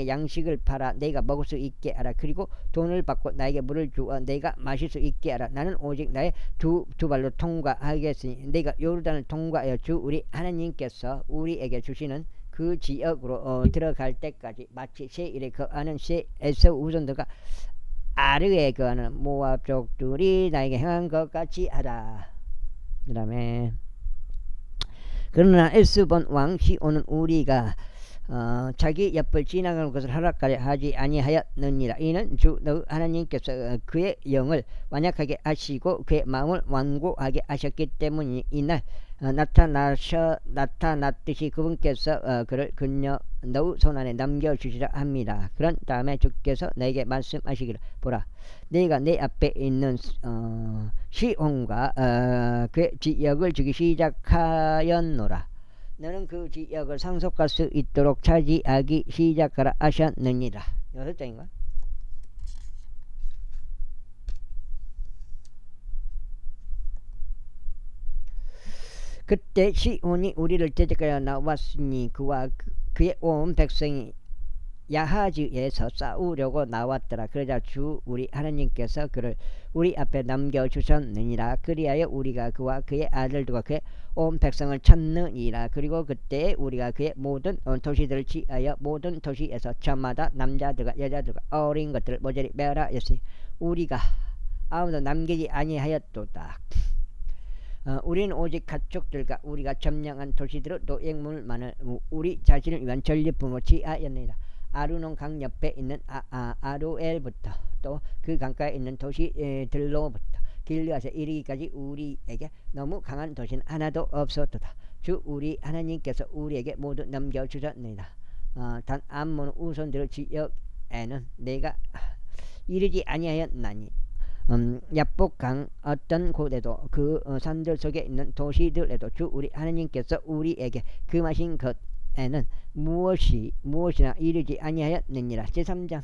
양식을 팔아 내가 먹을 수 있게 하라. 그리고 돈을 받고 나에게 물을 주어 내가 마실 수 있게 하라. 나는 오직 나의 두 발로 통과하겠으니 내가 요르단을 통과하여 주 우리 하나님께서 우리에게 주시는 그 지역으로 들어갈 때까지 마치 세일에 거하는 에서우 후손들과 아르에 거하는 모압족들이 나에게 행한 것 같이 하라. 그 다음에 그러나 에스본 왕 시온은 우리가 자기 옆을 지나가는 것을 허락하려 하지 아니하였느니라. 이는 주 너 하나님께서 그의 영을 완약하게 하시고 그의 마음을 완고하게 하셨기 때문이 이날 나타났듯이 그분께서 그를 너의 손안에 남겨주시라 합니다. 그런 다음에 주께서 내게 말씀하시기를, 보라, 내가 내 앞에 있는 시온과 그의 지역을 주기 시작하였노라. 너는 그 지역을 상속할 수 있도록 차지하기 시작하라 하셨느니라. 6장인가? 그때 시온이 우리를 대적하여 나왔으니 그와 그의 온 백성이 야하즈에서 싸우려고 나왔더라. 그러자 주 우리 하나님께서 그를 우리 앞에 남겨주셨느니라. 그리하여 우리가 그와 그의 아들들과 그의 온 백성을 찾느니라. 그리고 그때 우리가 그의 모든 도시들을 취하여 모든 도시에서 저마다 남자들과 여자들과 어린 것들을 모조리 멸하였으니 우리가 아무도 남기지 아니하였도다. 우리는 오직 가축들과 우리가 점령한 도시들의 노획물만을 우리 자신을 위한 전리품으로 취하였느니라. 아르논 강 옆에 있는 아로엘부터 또 그 강가에 있는 도시들로부터 길르앗에 이르기까지 우리에게 너무 강한 도시는 하나도 없었도다. 주 우리 하나님께서 우리에게 모두 넘겨주셨느니라. 단 암몬 우손들의 지역에는 내가 이르지 아니하였나니 야복강 어떤 곳에도 그 산들 속에 있는 도시들에도 주 우리 하나님께서 우리에게 금하신 것에는 무엇이나 이르지 아니하였느니라. 제3장.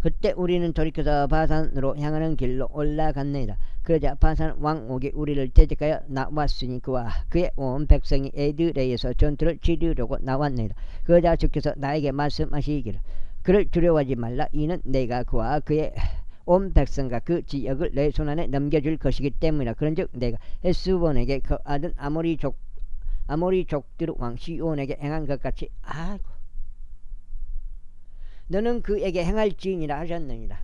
그때 우리는 돌이켜서 바산으로 향하는 길로 올라갔느니라. 그러자 바산 왕옥이 우리를 대적하여 나왔으니 그와 그의 온 백성이 에드레에서 전투를 치르려고 나왔느니라. 그러자 주께서 나에게 말씀하시기를, 그를 두려워하지 말라. 이는 내가 그와 그의 온 백성과 그 지역을 내 손안에 넘겨줄 것이기 때문이라. 그런즉 내가 헤스본에게 거하던 아모리족들 왕 시온에게 행한 것 같이 너는 그에게 행할지니라 하셨느니라.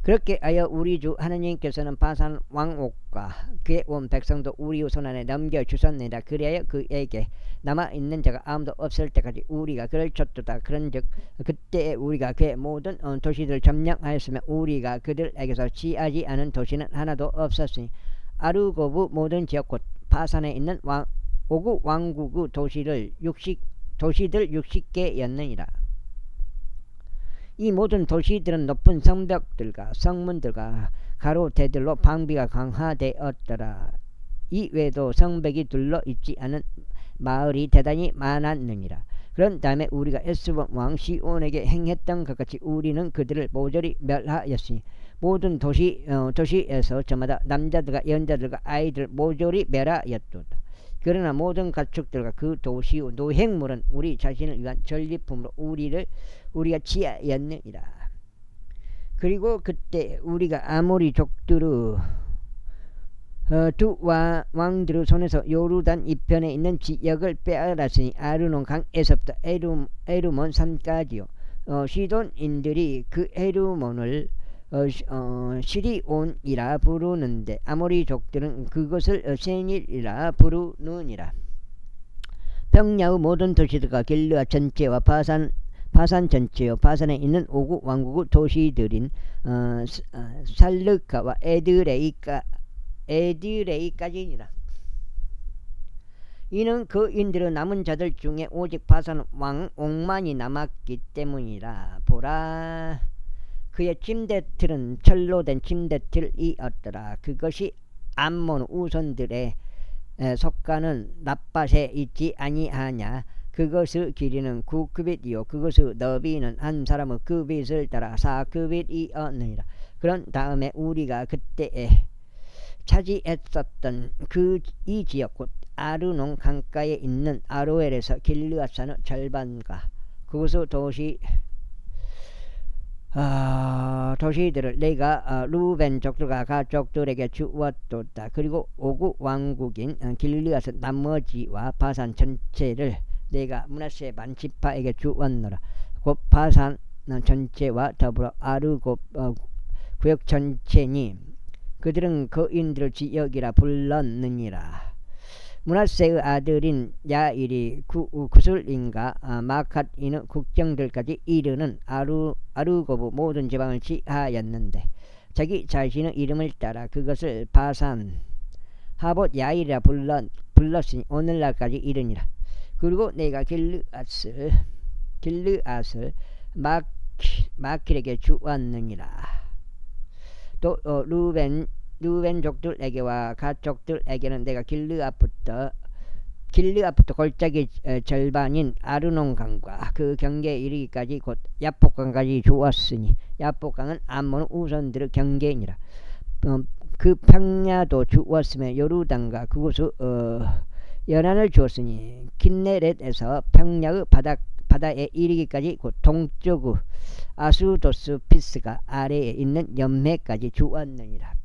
그렇게 하여 우리 주 하나님께서는 바산 왕옥과 그의 온 백성도 우리 손안에 넘겨주셨느니라. 그리하여 그에게 남아있는 자가 아무도 없을 때까지 우리가 그를 쳤도다. 그런즉 그때 우리가 그의 모든 도시들을 점령하였으며 우리가 그들에게서 취하지 않은 도시는 하나도 없었으니 아르고브 모든 지역 곧 바산에 있는 오구 왕국의 도시들 60개였느니라. 이 모든 도시들은 높은 성벽들과 성문들과 가로대들로 방비가 강화되었더라. 이 외에도 성벽이 둘러 있지 않은 마을이 대단히 많았느니라. 그런 다음에 우리가 에스본 왕 시온에게 행했던 것 같이 우리는 그들을 모조리 멸하였으니 모든 도시에서 저마다 남자들과 여자들과 아이들 모조리 멸하였도다. 그러나 모든 가축들과 그 도시의 노획물은 우리 자신을 위한 전리품으로 우리가 취하였느니라. 그리고 그때 우리가 아모리족들의 두 왕들의 손에서 요르단 이편에 있는 지역을 빼앗았으니 아르논 강에서부터 에르몬 산까지요. 시돈인들이 그 에르몬을 시리온이라 부르는데 아모리족들은 그것을 세닐이라 부르느니라. 평야의 모든 도시들과 길르앗 전체와 바산 전체요. 바산에 있는 오구 왕국의 도시들인 살르카와 에드레이까지니라. 이는 그 인들의 남은 자들 중에 오직 바산 왕 옥만이 남았기 때문이라. 보라, 그의 침대틀은 철로 된 침대틀이었더라. 그것이 암몬 우선들의 속가는 납밭에 있지 아니하냐. 그것의 길이는 9규빗이요 그것의 너비는 한 사람의 규빗을 따라 4규빗이었느니라. 그런 다음에 우리가 그때에 차지했었던 이 지역 곧 아르논 강가에 있는 아로엘에서 길르앗산의 절반과 그곳의 도시들을 내가 루벤 족들과 가족들에게 주었도다. 그리고 오구 왕국인 길르앗의 나머지와 바산 전체를 내가 므낫세 반 지파에게 주었노라. 곧 바산 전체와 더불어 아르곱 구역 전체니 그들은 거인들의 지역이라 불렀느니라. 므낫세의 아들인 야일이 구슬인가 마캇인의 국경들까지 이르는 아르고브 모든 지방을 지하였는데 자기 자신의 이름을 따라 그것을 바산 하봇 야일이라 불렀으니 오늘날까지 이르니라. 그리고 내가 길르앗을 마킬에게 주었느니라. 또 루벤족들에게와 갓족들에게는 내가 길르앗부터 골짜기 절반인 아르논 강과 그 경계에 이르기까지 곧 야복강까지 주었으니 야복강은 암몬 우선들의 경계이니라. 그 평야도 주었으며 요르단과 그곳의 연안을 주었으니 긴네렛에서 평야의 바다에 이르기까지 곧 동쪽의 아수도스 피스가 아래에 있는 연매까지 주었느니라.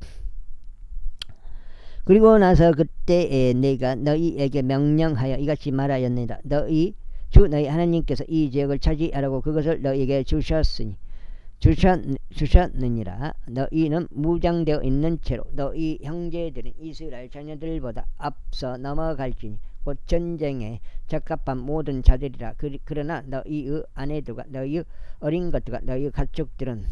그리고 나서 그때에 내가 너희에게 명령하여 이같이 말하였느니라. 너희 하나님께서 이 지역을 차지하라고 그것을 너희에게 주셨느니라. 너희는 무장되어 있는 채로 너희 형제들은 이스라엘 자녀들보다 앞서 넘어갈지니 곧 전쟁에 적합한 모든 자들이라. 그러나 너희의 아내들과 너희의 어린 것들과 너희의 가축들은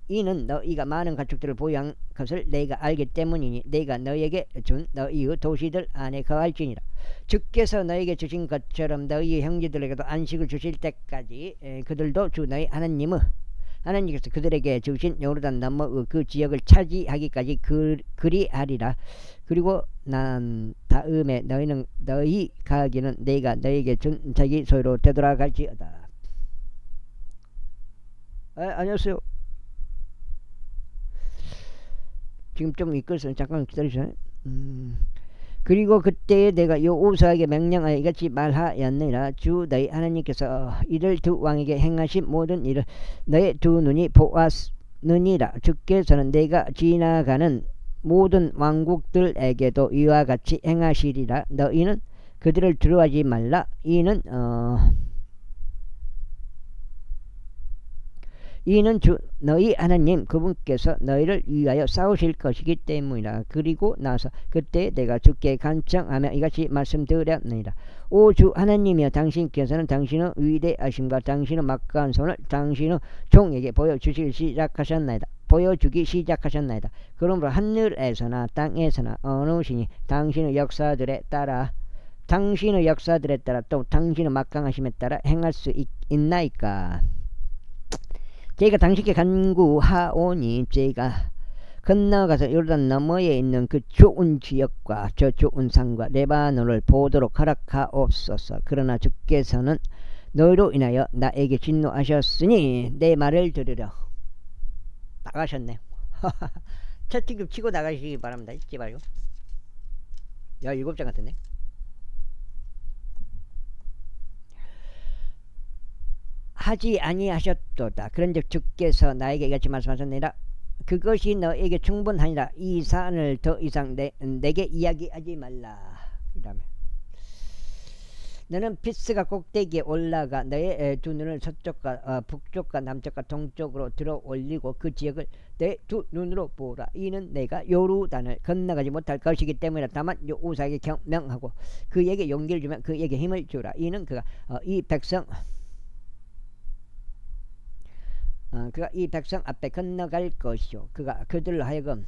이는 너희가 많은 가축들을 보유한 것을 내가 알기 때문이니 내가 너희에게 준 너희의 도시들 안에 거할지니라. 주께서 너희에게 주신 것처럼 너희의 형제들에게도 안식을 주실 때까지 그들도 주 너희 하나님께서 그들에게 주신 요르단 너머의 그 지역을 차지하기까지 그리하리라. 그리고 난 다음에 너희 가기는 내가 너희에게 준 자기 소유로 되돌아갈지어다. 안녕하세요. 지금 좀 이끌어서 잠깐 기다리세요. 그리고 그때에 내가 여호수아에게 명령하여 이같이 말하였느니라. 주 너희 하나님께서 이들 두 왕에게 행하신 모든 일을 너의 두 눈이 보았느니라. 주께서는 내가 지나가는 모든 왕국들에게도 이와 같이 행하시리라. 너희는 그들을 두려워하지 말라. 이는 주 너희 하나님 그분께서 너희를 위하여 싸우실 것이기 때문이라. 그리고 나서 그때 내가 주께 간청하며 이같이 말씀드렸느니라. 오 주 하나님이여, 당신께서는 당신의 위대하심과 당신의 막강한 손을 당신의 종에게 보여주기 시작하셨나이다. 그러므로 하늘에서나 땅에서나 어느 신이 당신의 역사들에 따라 또 당신의 막강하심에 따라 행할 수 있나이까. 제가 당신께 간구하오니 제가 건너가서 요르단 너머에 있는 그 좋은 지역과 저 좋은 산과 레바논을 보도록 허락하옵소서. 그러나 주께서는 너희로 인하여 나에게 진노하셨으니 내 말을 들으려. 나가셨네. 채팅좀 치고 나가시기 바랍니다. 잊지 말고. 17장 같은데. 하지 아니하셨도다. 그런즉 주께서 나에게 이같이 말씀하셨느니라. 그것이 너에게 충분하니라. 이 산을 더 이상 내게 이야기하지 말라. 그 다음에 너는 피스가 꼭대기에 올라가 너의 두 눈을 서쪽과 북쪽과 남쪽과 동쪽으로 들어 올리고 그 지역을 내 두 눈으로 보라. 이는 내가 요르단을 건너가지 못할 것이기 때문이라. 다만 우사에게 명하고 그에게 용기를 주면 그에게 힘을 주라. 이는 그가 이 백성 앞에 건너갈 것이요 그가 그들로 하여금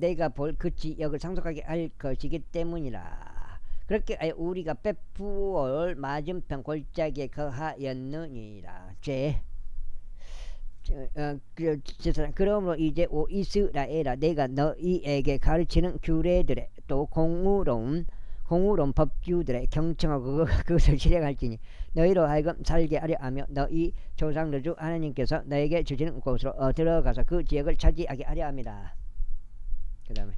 내가 볼 그 지역을 상속하게 할 것이기 때문이라. 그렇게 우리가 베푸올 맞은편 골짜기에 거하였느니라. 그러므로 이제 오 이스라엘아, 내가 너희에게 가르치는 규례들에 또 공의로운 법규들에 경청하고 그것을 실행할지니 너희로 하여금 살게 하려 하며 너희 조상들 중 하나님께서 너에게 주시는 곳으로 들어가서 그 지역을 차지하게 하려 함이라. 그 다음에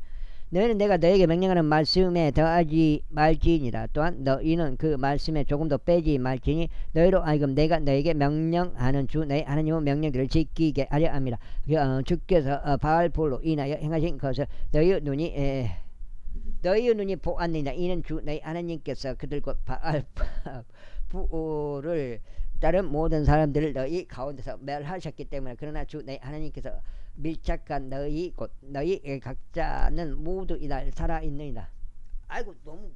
너희는 내가 너에게 명령하는 말씀에 더하지 말지니라. 또한 너희는 그 말씀에 조금도 빼지 말지니 너희로 하여금 내가 너에게 명령하는 주 너희 하나님의 명령들을 지키게 하려 함이라. 주께서 바알볼로 인하여 행하신 것을 너희 눈이 보았느니라. 이는 주 너희 하나님께서 그들과 바알부를 다른 모든 사람들을 너희 가운데서 멸하셨기 때문에. 그러나 주 너희 하나님께서 밀착한 너희 각자는 모두 이날 살아있느니라. 아이고 너무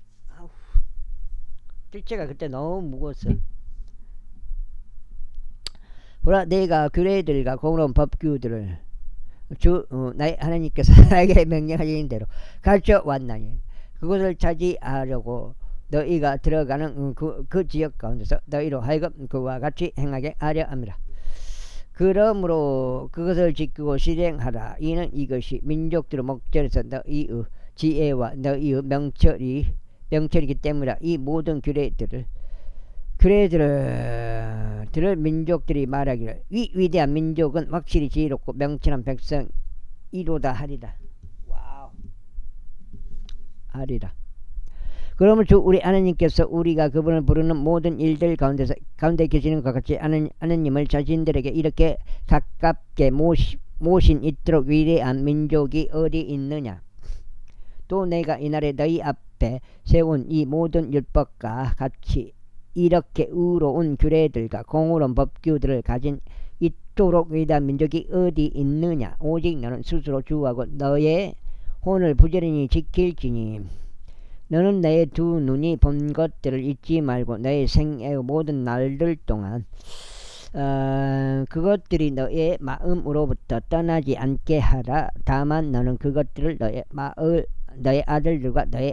실제가 그때 너무 무거웠어. 보라, 내가 규례들과 공의로운 법규들을 주 나의 하나님께서 나에게 명령하신 대로 가르쳐 왔나니 그것을 차지하려고 너희가 들어가는 그 지역 가운데서 너희로 하여금 그와 같이 행하게 하려 함이라. 그러므로 그것을 지키고 실행하라. 이는 이것이 민족들의 목전에서 너희의 지혜와 너희의 명철이기 때문이라. 이 모든 규례들을 민족들이 말하기를 이 위대한 민족은 확실히 지혜롭고 명철한 백성이로다 하리라. 와우. 하리라. 그러면 주 우리 하나님께서 우리가 그분을 부르는 모든 일들 가운데 계시는 것 같이 하나님을 자신들에게 이렇게 가깝게 모신 있도록 위대한 민족이 어디 있느냐. 또 내가 이날에 너희 앞에 세운 이 모든 율법과 같이 이렇게 의로운 규례들과 공의로운 법규들을 가진 이토록 위대한 민족이 어디 있느냐. 오직 너는 스스로 주하고 너의 혼을 부지런히 지킬지니 너는 내 두 눈이 본 것들을 잊지 말고 너의 생애의 모든 날들 동안 그것들이 너의 마음으로부터 떠나지 않게 하라. 다만 너는 그것들을 너의 아들들과 너의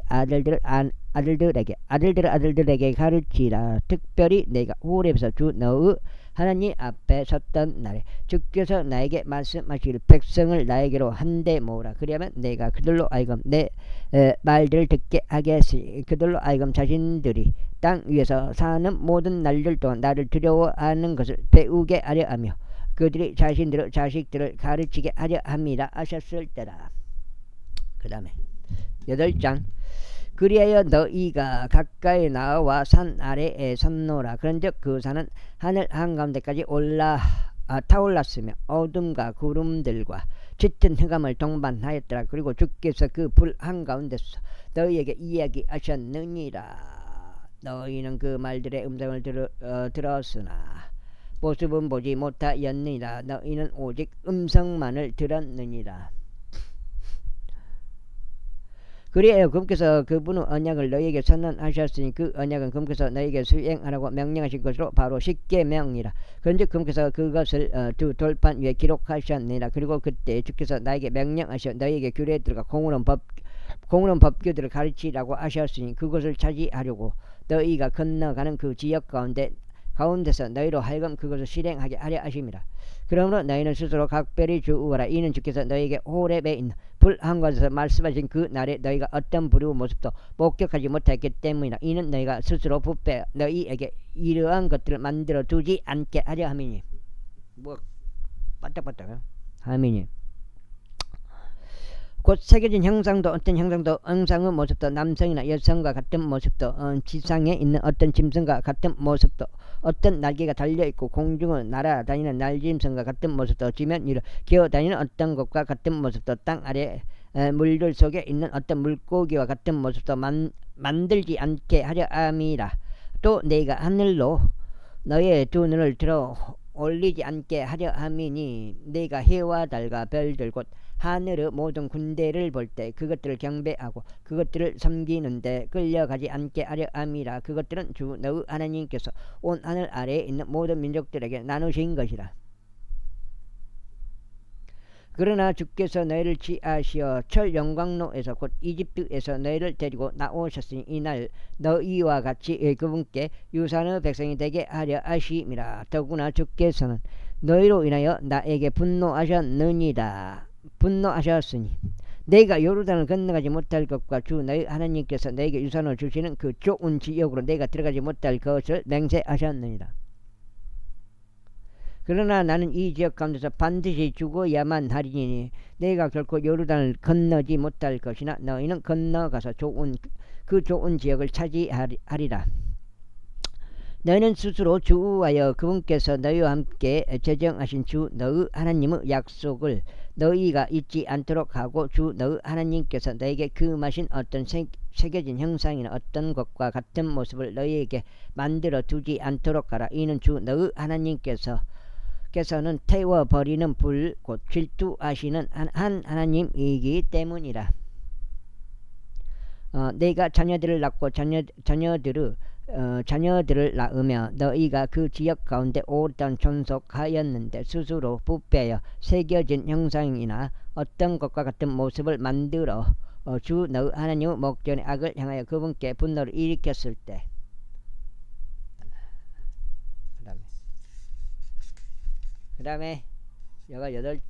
아들들에게 가르치라. 특별히 내가 호렙에서 주 너의 하나님 앞에 섰던 날에 주께서 나에게 말씀하시기를 백성을 나에게로 한데 모으라. 그러면 내가 그들로 하여금 내 말들을 듣게 하겠으니 그들로 하여금 자신들이 땅 위에서 사는 모든 날들 동안 나를 두려워하는 것을 배우게 하려 하며 그들이 자신들의 자식들을 가르치게 하려 함이라 하셨을 때라. 그 다음에 8장. 그리하여 너희가 가까이 나와 산 아래에 섰노라. 그런즉 그 산은 하늘 한가운데까지 타올랐으며 어둠과 구름들과 짙은 흑암을 동반하였더라. 그리고 주께서 그 불 한가운데서 너희에게 이야기하셨느니라. 너희는 그 말들의 음성을 들었으나 모습은 보지 못하였느니라. 너희는 오직 음성만을 들었느니라. 그리하여 그분께서 그분의 언약을 너희에게 선언하셨으니 그 언약은 그분께서 너희에게 수행하라고 명령하신 것으로 바로 십계명이라. 그런즉 그분께서 그것을 두 돌판 위에 기록하셨느니라. 그리고 그때 주께서 나에게 명령하셔 너희에게 규례들과 공의로운 법규들을 가르치라고 하셨으니 그것을 차지하려고 너희가 건너가는 그 지역 가운데서 너희로 하여금 그것을 실행하게 하려 하심이라. 그러므로 너희는 스스로 각별히 주우라. 이는 주께서 너희에게 호렙에 있는 불 한가운데서 말씀하신 그 날에 너희가 어떤 부류의 모습도 목격하지 못했기 때문이라. 이는 너희가 스스로 부패 너희에게 이러한 것들을 만들어 두지 않게 하려 함이니. 뭐 빠딱빠딱 함이니. 곧 새겨진 형상도 어떤 형상의 모습도 남성이나 여성과 같은 모습도 지상에 있는 어떤 짐승과 같은 모습도 어떤 날개가 달려있고 공중을 날아다니는 날짐승과 같은 모습도 지면 위로 기어다니는 어떤 것과 같은 모습도 땅 아래 물들 속에 있는 어떤 물고기와 같은 모습도 만들지 않게 하려 함이라. 또 내가 하늘로 너의 두 눈을 들어 올리지 않게 하려 함이니 내가 해와 달과 별들 곧 하늘의 모든 군대를 볼 때 그것들을 경배하고 그것들을 섬기는데 끌려가지 않게 하려 함이라. 그것들은 주 너의 하나님께서 온 하늘 아래에 있는 모든 민족들에게 나누신 것이라. 그러나 주께서 너희를 취하시어 철 영광로에서 곧 이집트에서 너희를 데리고 나오셨으니 이날 너희와 같이 그분께 유산의 백성이 되게 하려 하심이라. 더구나 주께서는 너희로 인하여 나에게 분노하셨으니 내가 요르단을 건너가지 못할 것과 주 너희 하나님께서 너에게 유산을 주시는 그 좋은 지역으로 내가 들어가지 못할 것을 맹세하셨느니라. 그러나 나는 이 지역 가운데서 반드시 죽어야만 하리니 내가 결코 요르단을 건너지 못할 것이나 너희는 건너가서 그 좋은 지역을 차지하리라. 너희는 스스로 주하여 그분께서 너희와 함께 제정하신 주 너희 하나님의 약속을 너희가 잊지 않도록 하고 주 너희 하나님께서 너에게 금하신 어떤 새겨진 형상이나 어떤 것과 같은 모습을 너희에게 만들어 두지 않도록 하라. 이는 주 너희 하나님께서는 태워버리는 불 곧 질투하시는 한 하나님이기 때문이라. 내가 자녀들을 낳고 자녀들을 낳으며 너희가 그 지역 가운데 오랫동안 존속하였는데 스스로 부패하여 새겨진 형상이나 어떤 것과 같은 모습을 만들어 주 너희 하나님의 목전에 악을 향하여 그분께 분노를 일으켰을 때. 그 다음에 여가 8장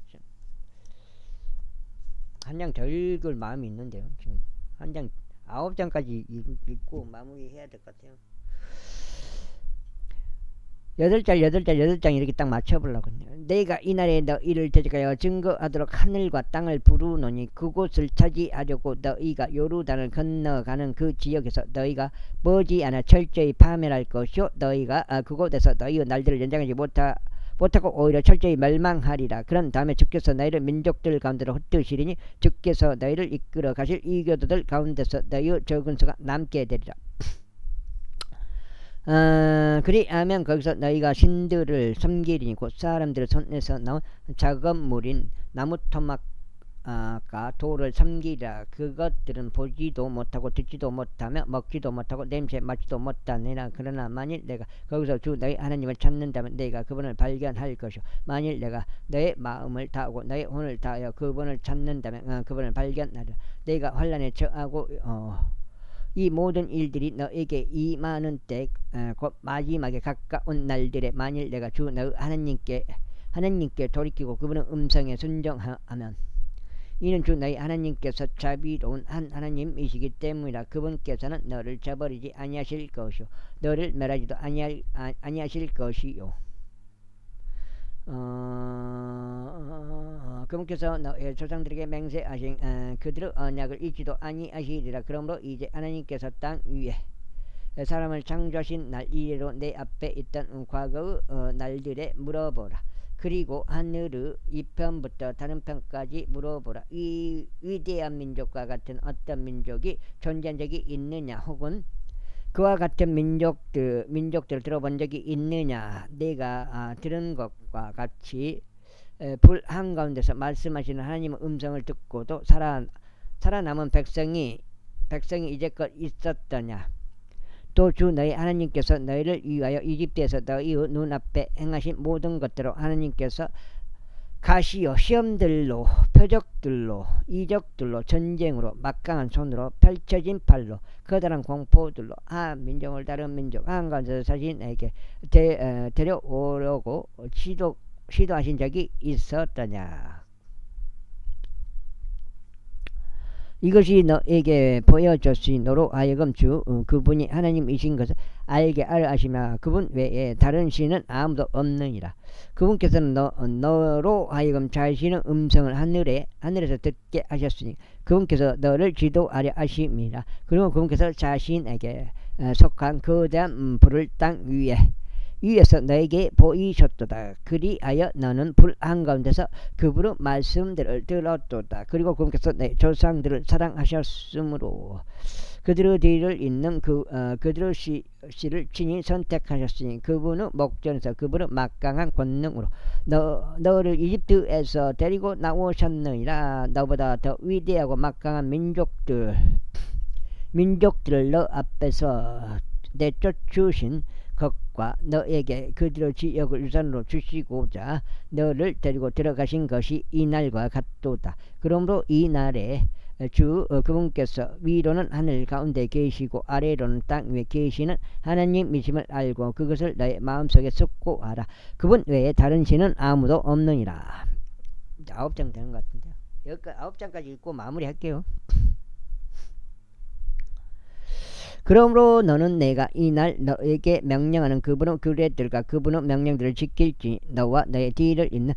한 장 더 읽을 마음이 있는데요. 지금 한 장 9장까지 읽고 마무리해야 될 것 같아요. 8장 이렇게 딱 맞춰보려고. 내가 이날에 너희를 대적하여 증거하도록 하늘과 땅을 부르노니 그곳을 차지하려고 너희가 요르단을 건너가는 그 지역에서 너희가 머지않아 철저히 파멸할 것이요 너희가 그곳에서 너희의 날들을 연장하지 못하고 오히려 철저히 멸망하리라. 그런 다음에 주께서 너희를 민족들 가운데로 흩으시리니 주께서 너희를 이끌어 가실 이교도들 가운데서 너희의 적은 수가 남게 되리라. 그리하면 거기서 너희가 신들을 섬기리니 곧 사람들의 손에서 나온 작은 물인 나무 토막과 돌을 섬기라. 그것들은 보지도 못하고 듣지도 못하며 먹지도 못하고 냄새 맡지도 못하느니라. 그러나 만일 내가 거기서 주 너희 하나님을 찾는다면 내가 그분을 발견할 것이요 만일 내가 너의 마음을 다하고 너의 혼을 다하여 그분을 찾는다면 그분을 발견하리라. 내가 환난에 처하고 이 모든 일들이 너에게 임하는 때 곧 마지막에 가까운 날들에 만일 내가 주 너희 하나님께 돌이키고 그분의 음성에 순종하면 이는 주 너희 하나님께서 자비로운 한 하나님이시기 때문이라. 그분께서는 너를 저버리지 아니하실 것이요 너를 멸하지도 아니하실 것이요 그분께서 너의 조상들에게 맹세하신 그들의 언약을 잊지도 아니하시리라. 그러므로 이제 하나님께서 땅 위에 사람을 창조하신 날 이래로 내 앞에 있던 과거의 날들에 물어보라. 그리고 하늘의 이편부터 다른 편까지 물어보라. 이 위대한 민족과 같은 어떤 민족이 존재한 적이 있느냐 혹은 그와 같은 민족들을 들어본 적이 있느냐. 내가 들은 것과 같이 불 한가운데서 말씀하시는 하나님의 음성을 듣고도 살아남은 백성이 이제껏 있었더냐. 또 주 너희 하나님께서 너희를 위하여 이집트에서 너희의 눈앞에 행하신 모든 것대로 하나님께서 가시요 시험들로 표적들로 이적들로 전쟁으로 막강한 손으로 펼쳐진 팔로 커다란 공포들로 한 민족을 다른 민족 한가운데서 자신에게 데려오려고 시도하신 적이 있었더냐. 이것이 너에게 보여졌으니 너로 하여금 그분이 하나님이신 것을 알게 하려 하시며 그분 외에 다른 신은 아무도 없느니라. 그분께서는 너로 하여금 자신의 음성을 하늘에서 듣게 하셨으니 그분께서 너를 지도하려 하심이라. 그리고 그분께서 자신에게 속한 거대한 불을 땅 위에서 너에게 보이셨도다. 그리하여 너는 불 한가운데서 그분의 말씀들을 들었도다. 그리고 그분께서 내 조상들을 사랑하셨으므로 그들의 뒤를 잇는 그들의 씨를 친히 선택하셨으니 그분의 목전에서 그분의 막강한 권능으로 너를 이집트에서 데리고 나오셨느니라. 너보다 더 위대하고 막강한 민족들을 너 앞에서 내쫓으신 것과 너에게 그들의 지역을 유산으로 주시고자 너를 데리고 들어가신 것이 이 날과 같도다. 그러므로 이 날에 그분께서 위로는 하늘 가운데 계시고 아래로는 땅 위에 계시는 하나님이심을 알고 그것을 너의 마음속에 숙고하라. 그분 외에 다른 신은 아무도 없느니라. 9장 되는 것 같은데 여기까지 9장까지 읽고 마무리할게요. 그러므로 너는 내가 이날 너에게 명령하는 그분의 규례들과 그분의 명령들을 지킬지 너와 너의 뒤를 잇는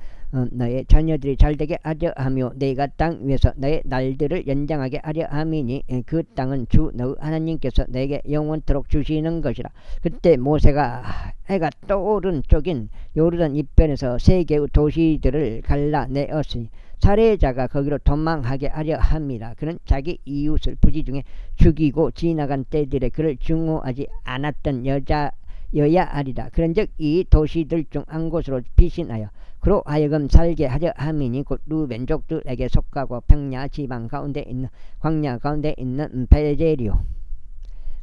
너의 자녀들이 잘되게 하려 하며 내가 땅 위에서 너의 날들을 연장하게 하려 함이니 그 땅은 주 너의 하나님께서 내게 영원토록 주시는 것이라. 그때 모세가 해가 떠오른 쪽인 요르단 이편에서 세 개의 도시들을 갈라내었으니 살해자가 거기로 도망하게 하려 함이라. 그는 자기 이웃을 부지중에 죽이고 지나간 때들에 그를 증오하지 않았던 여야 아리라. 그런즉 이 도시들 중 한 곳으로 피신하여 그로 하여금 살게 하려 함이니 곧 루벤족들에게 속하고 평야 지방 가운데 있는 광야 가운데 있는 베제리오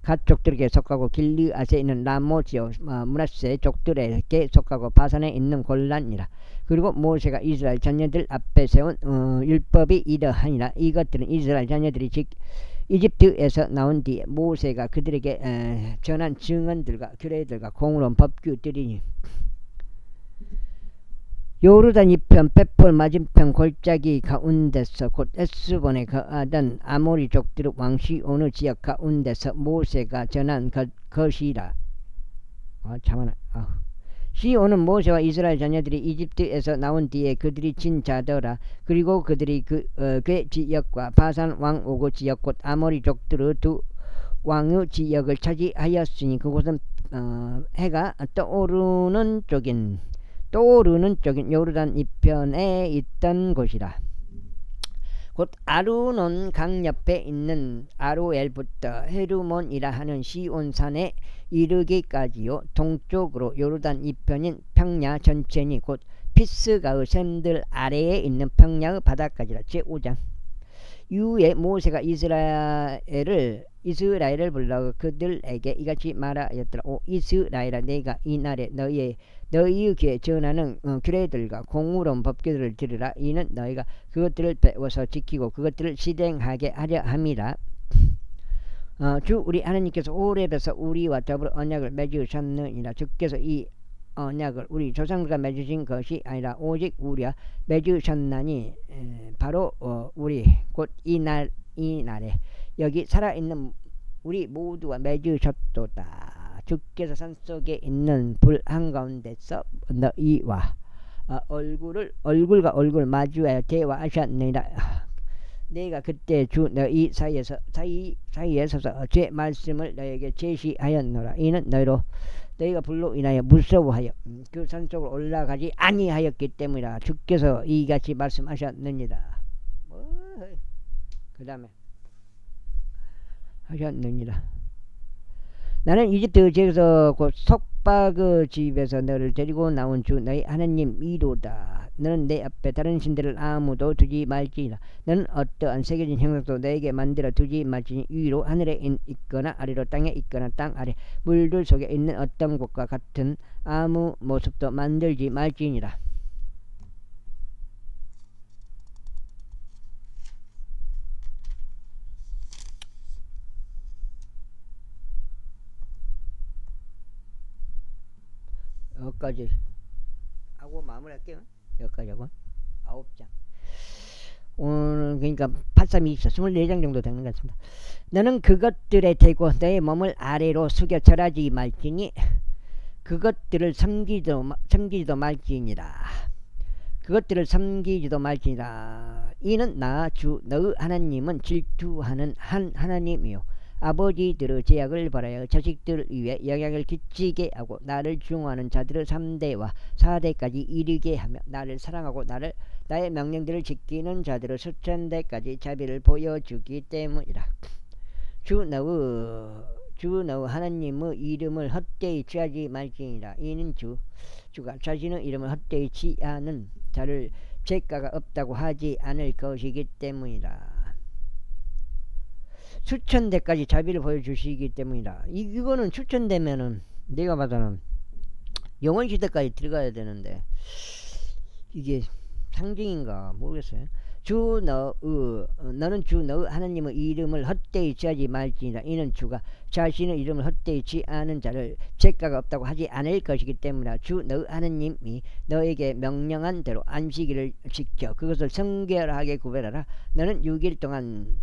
갓족들에게 속하고 길르앗에 있는 라모지오 므낫세 족들에게 속하고 바산에 있는 골란이라. 그리고 모세가 이스라엘 자녀들 앞에 세운 율법이 이러하니라. 이것들은 이스라엘 자녀들이 이집트에서 나온 뒤에 모세가 그들에게 전한 증언들과 규례들과 공의로운 법규들이니 요르단 이편 벳볼 맞은편 골짜기 가운데서 곧 에스본에 거하던 아모리족들의 왕 시온의 지역 가운데서 모세가 전한 것이라. 참하나. 시온은 모세와 이스라엘 자녀들이 이집트에서 나온 뒤에 그들이 진 자더라. 그리고 그들이 그 지역과 바산 왕 오고 지역 곧 아모리족들의 두 왕의 지역을 차지하였으니 그곳은 해가 떠오르는 쪽인 요르단 이편에 있던 곳이라. 곧 아르논 강 옆에 있는 아로엘부터 헤르몬이라 하는 시온산에 이르기까지요. 동쪽으로 요르단 이편인 평야 전체니 곧 피스가의 샘들 아래에 있는 평야의 바다까지라. 제5장. 이후에 모세가 이스라엘을 불러 그들에게 이같이 말하였더라. 오 이스라엘아, 내가 이 날에 너희에게 전하는 규례들과 공의로운 법규들을 들으라. 이는 너희가 그것들을 배워서 지키고 그것들을 실행하게 하려 함이라. 주 우리 하나님께서 호렙에서 우리와 더불어 언약을 맺으셨느니라. 주께서 이 언약을 우리 조상들과 맺으신 것이 아니라 오직 우리와 맺으셨나니 바로 우리 곧 이 날에 여기 살아있는 우리 모두와 맺으셨도다. 주께서 산속에 있는 불 한가운데서 너희와 얼굴과 얼굴 마주하여 대화하셨느니라. 내가 그때 주 너희 사이에 서서 제 말씀을 너에게 제시하였노라. 이는 너희가 불로 인하여 무서워하여 그 산 쪽으로 올라가지 아니하였기 때문이라. 주께서 이같이 말씀하셨느니라. 그 다음에 하셨느니라. 나는 이집트 지역에서 곧 속박의 집에서 너를 데리고 나온 주 너희 하나님이로다. 너는 내 앞에 다른 신들을 아무도 두지 말지니라. 너는 어떠한 새겨진 형상도 너에게 만들어 두지 말지니 위로 하늘에 있거나 아래로 땅에 있거나 땅 아래 물들 속에 있는 어떤 곳과 같은 아무 모습도 만들지 말지니라. 여기까지 하고 마무리할게요. 여기까지 하고 9장. 그러니까 8, 3, 24, 24장 정도 되는 것 같습니다. 너는 그것들에 대고 너의 몸을 아래로 숙여 절하지 말지니 그것들을 섬기지도 말지니라. 그것들을 섬기지도 말지니라. 이는 나 주 너의 하나님은 질투하는 한 하나님이요 아버지들의 죄악을 벌하여 자식들 위에 영향을 끼치게 하고 나를 중화하는 자들의 3대와 4대까지 이르게 하며 나를 사랑하고 나의 명령들을 지키는 자들의 수천대까지 자비를 보여주기 때문이라. 주 너의 하나님의 이름을 헛되이 취하지 말지니라. 이는 주가 자신의 이름을 헛되이 취하는 자를 죄가가 없다고 하지 않을 것이기 때문이라. 수천대까지 자비를 보여주시기 때문이라. 이거는 수천대면은 내가 봐서는 영원시대까지 들어가야 되는데 이게 상징인가 모르겠어요. 너는 주 너의 하나님의 이름을 헛되이 취하지 말지니라. 이는 주가 자신의 이름을 헛되이 취하는 자를 죄가가 없다고 하지 않을 것이기 때문이라. 주 너의 하나님이 너에게 명령한 대로 안식일을 지켜 그것을 성결하게 구별하라. 너는 6일 동안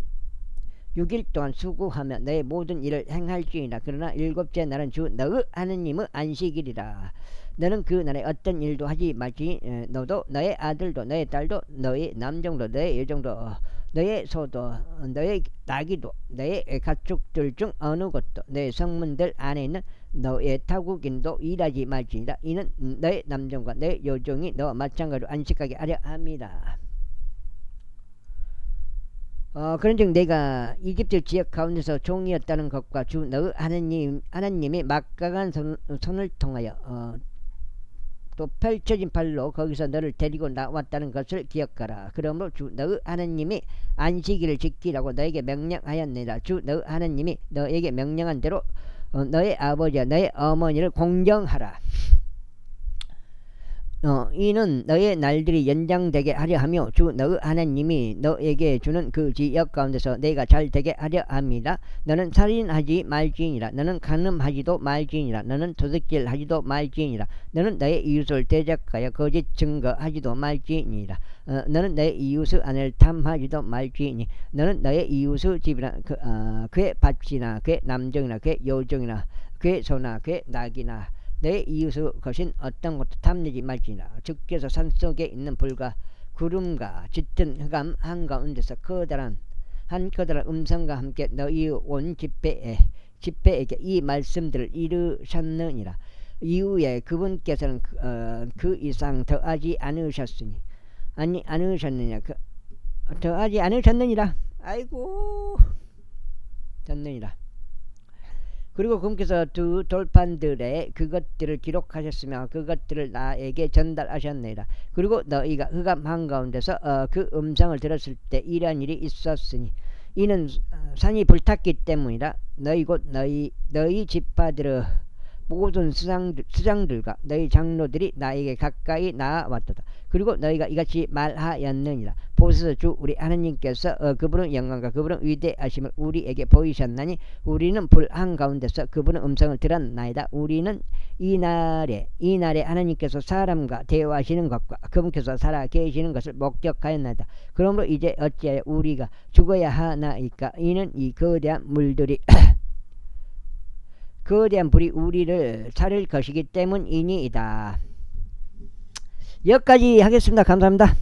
수고하며 너의 모든 일을 행할지니라. 그러나 일곱째 날은 주 너의 하나님의 안식일이라. 너는 그 날에 어떤 일도 하지 말지. 너도 너의 아들도 너의 딸도 너의 남종도 너의 여종도 너의 소도 너의 나귀도 너의 가축들 중 어느 것도 너의 성문들 안에 있는 너의 타국인도 일하지 말지니라. 이는 너의 남종과 너의 여종이 너와 마찬가지로 안식하게 하려 함이라. 그런즉 내가 이집트 지역 가운데서 종이었다는 것과 주 너의 하나님이 막강한 손을 통하여 또 펼쳐진 발로 거기서 너를 데리고 나왔다는 것을 기억하라. 그러므로 주 너의 하나님이 안식일을 지키라고 너에게 명령하였느니라. 주 너의 하나님이 너에게 명령한 대로 너의 아버지와 너의 어머니를 공경하라. 이는 너의 날들이 연장되게 하려 하며 주 너의 하나님이 너에게 주는 그 지역 가운데서 내가 잘 되게 하려 함이라. 너는 살인하지 말지니라. 너는 간음하지도 말지니라. 너는 도둑질하지도 말지니라. 너는 너의 이웃을 대적하여 거짓 증거하지도 말지니라. 너는 너의 이웃의 아내를 탐하지도 말지니. 너는 너의 이웃의 집이나 그의 밭이나 그의 남종이나 그의 여종이나 그의 소나 그의 낙이나 내 이웃의 것인 어떤 것도 탐내지 말지니라. 주께서 산속에 있는 불과 구름과 짙은 흑암 한가운데서 커다란 음성과 함께 너희 온 집회에게 이 말씀들을 이르셨느니라. 이후에 그분께서는 그 이상 더하지 않으셨느냐. 더하지 않으셨느니라. 아이고 졌느니라. 그리고 그분께서 두 돌판들에 그것들을 기록하셨으며 그것들을 나에게 전달하셨느니라. 그리고 너희가 흑암 한가운데서 그 음성을 들었을 때 이러한 일이 있었으니 이는 산이 불탔기 때문이라. 너희 곧 너희 지파들의 모든 수장들과 너희 장로들이 나에게 가까이 나아왔도다. 그리고 너희가 이같이 말하였느니라. 보소서 주 우리 하나님께서 그분의 영광과 그분의 위대하심을 우리에게 보이셨나니 우리는 불 한가운데서 그분의 음성을 들었나이다. 우리는 이날에 하나님께서 사람과 대화하시는 것과 그분께서 살아 계시는 것을 목격하였나이다. 그러므로 이제 어찌하여 우리가 죽어야 하나이까. 이는 이 거대한 불이 우리를 자를 것이기 때문이니이다. 여기까지 하겠습니다. 감사합니다.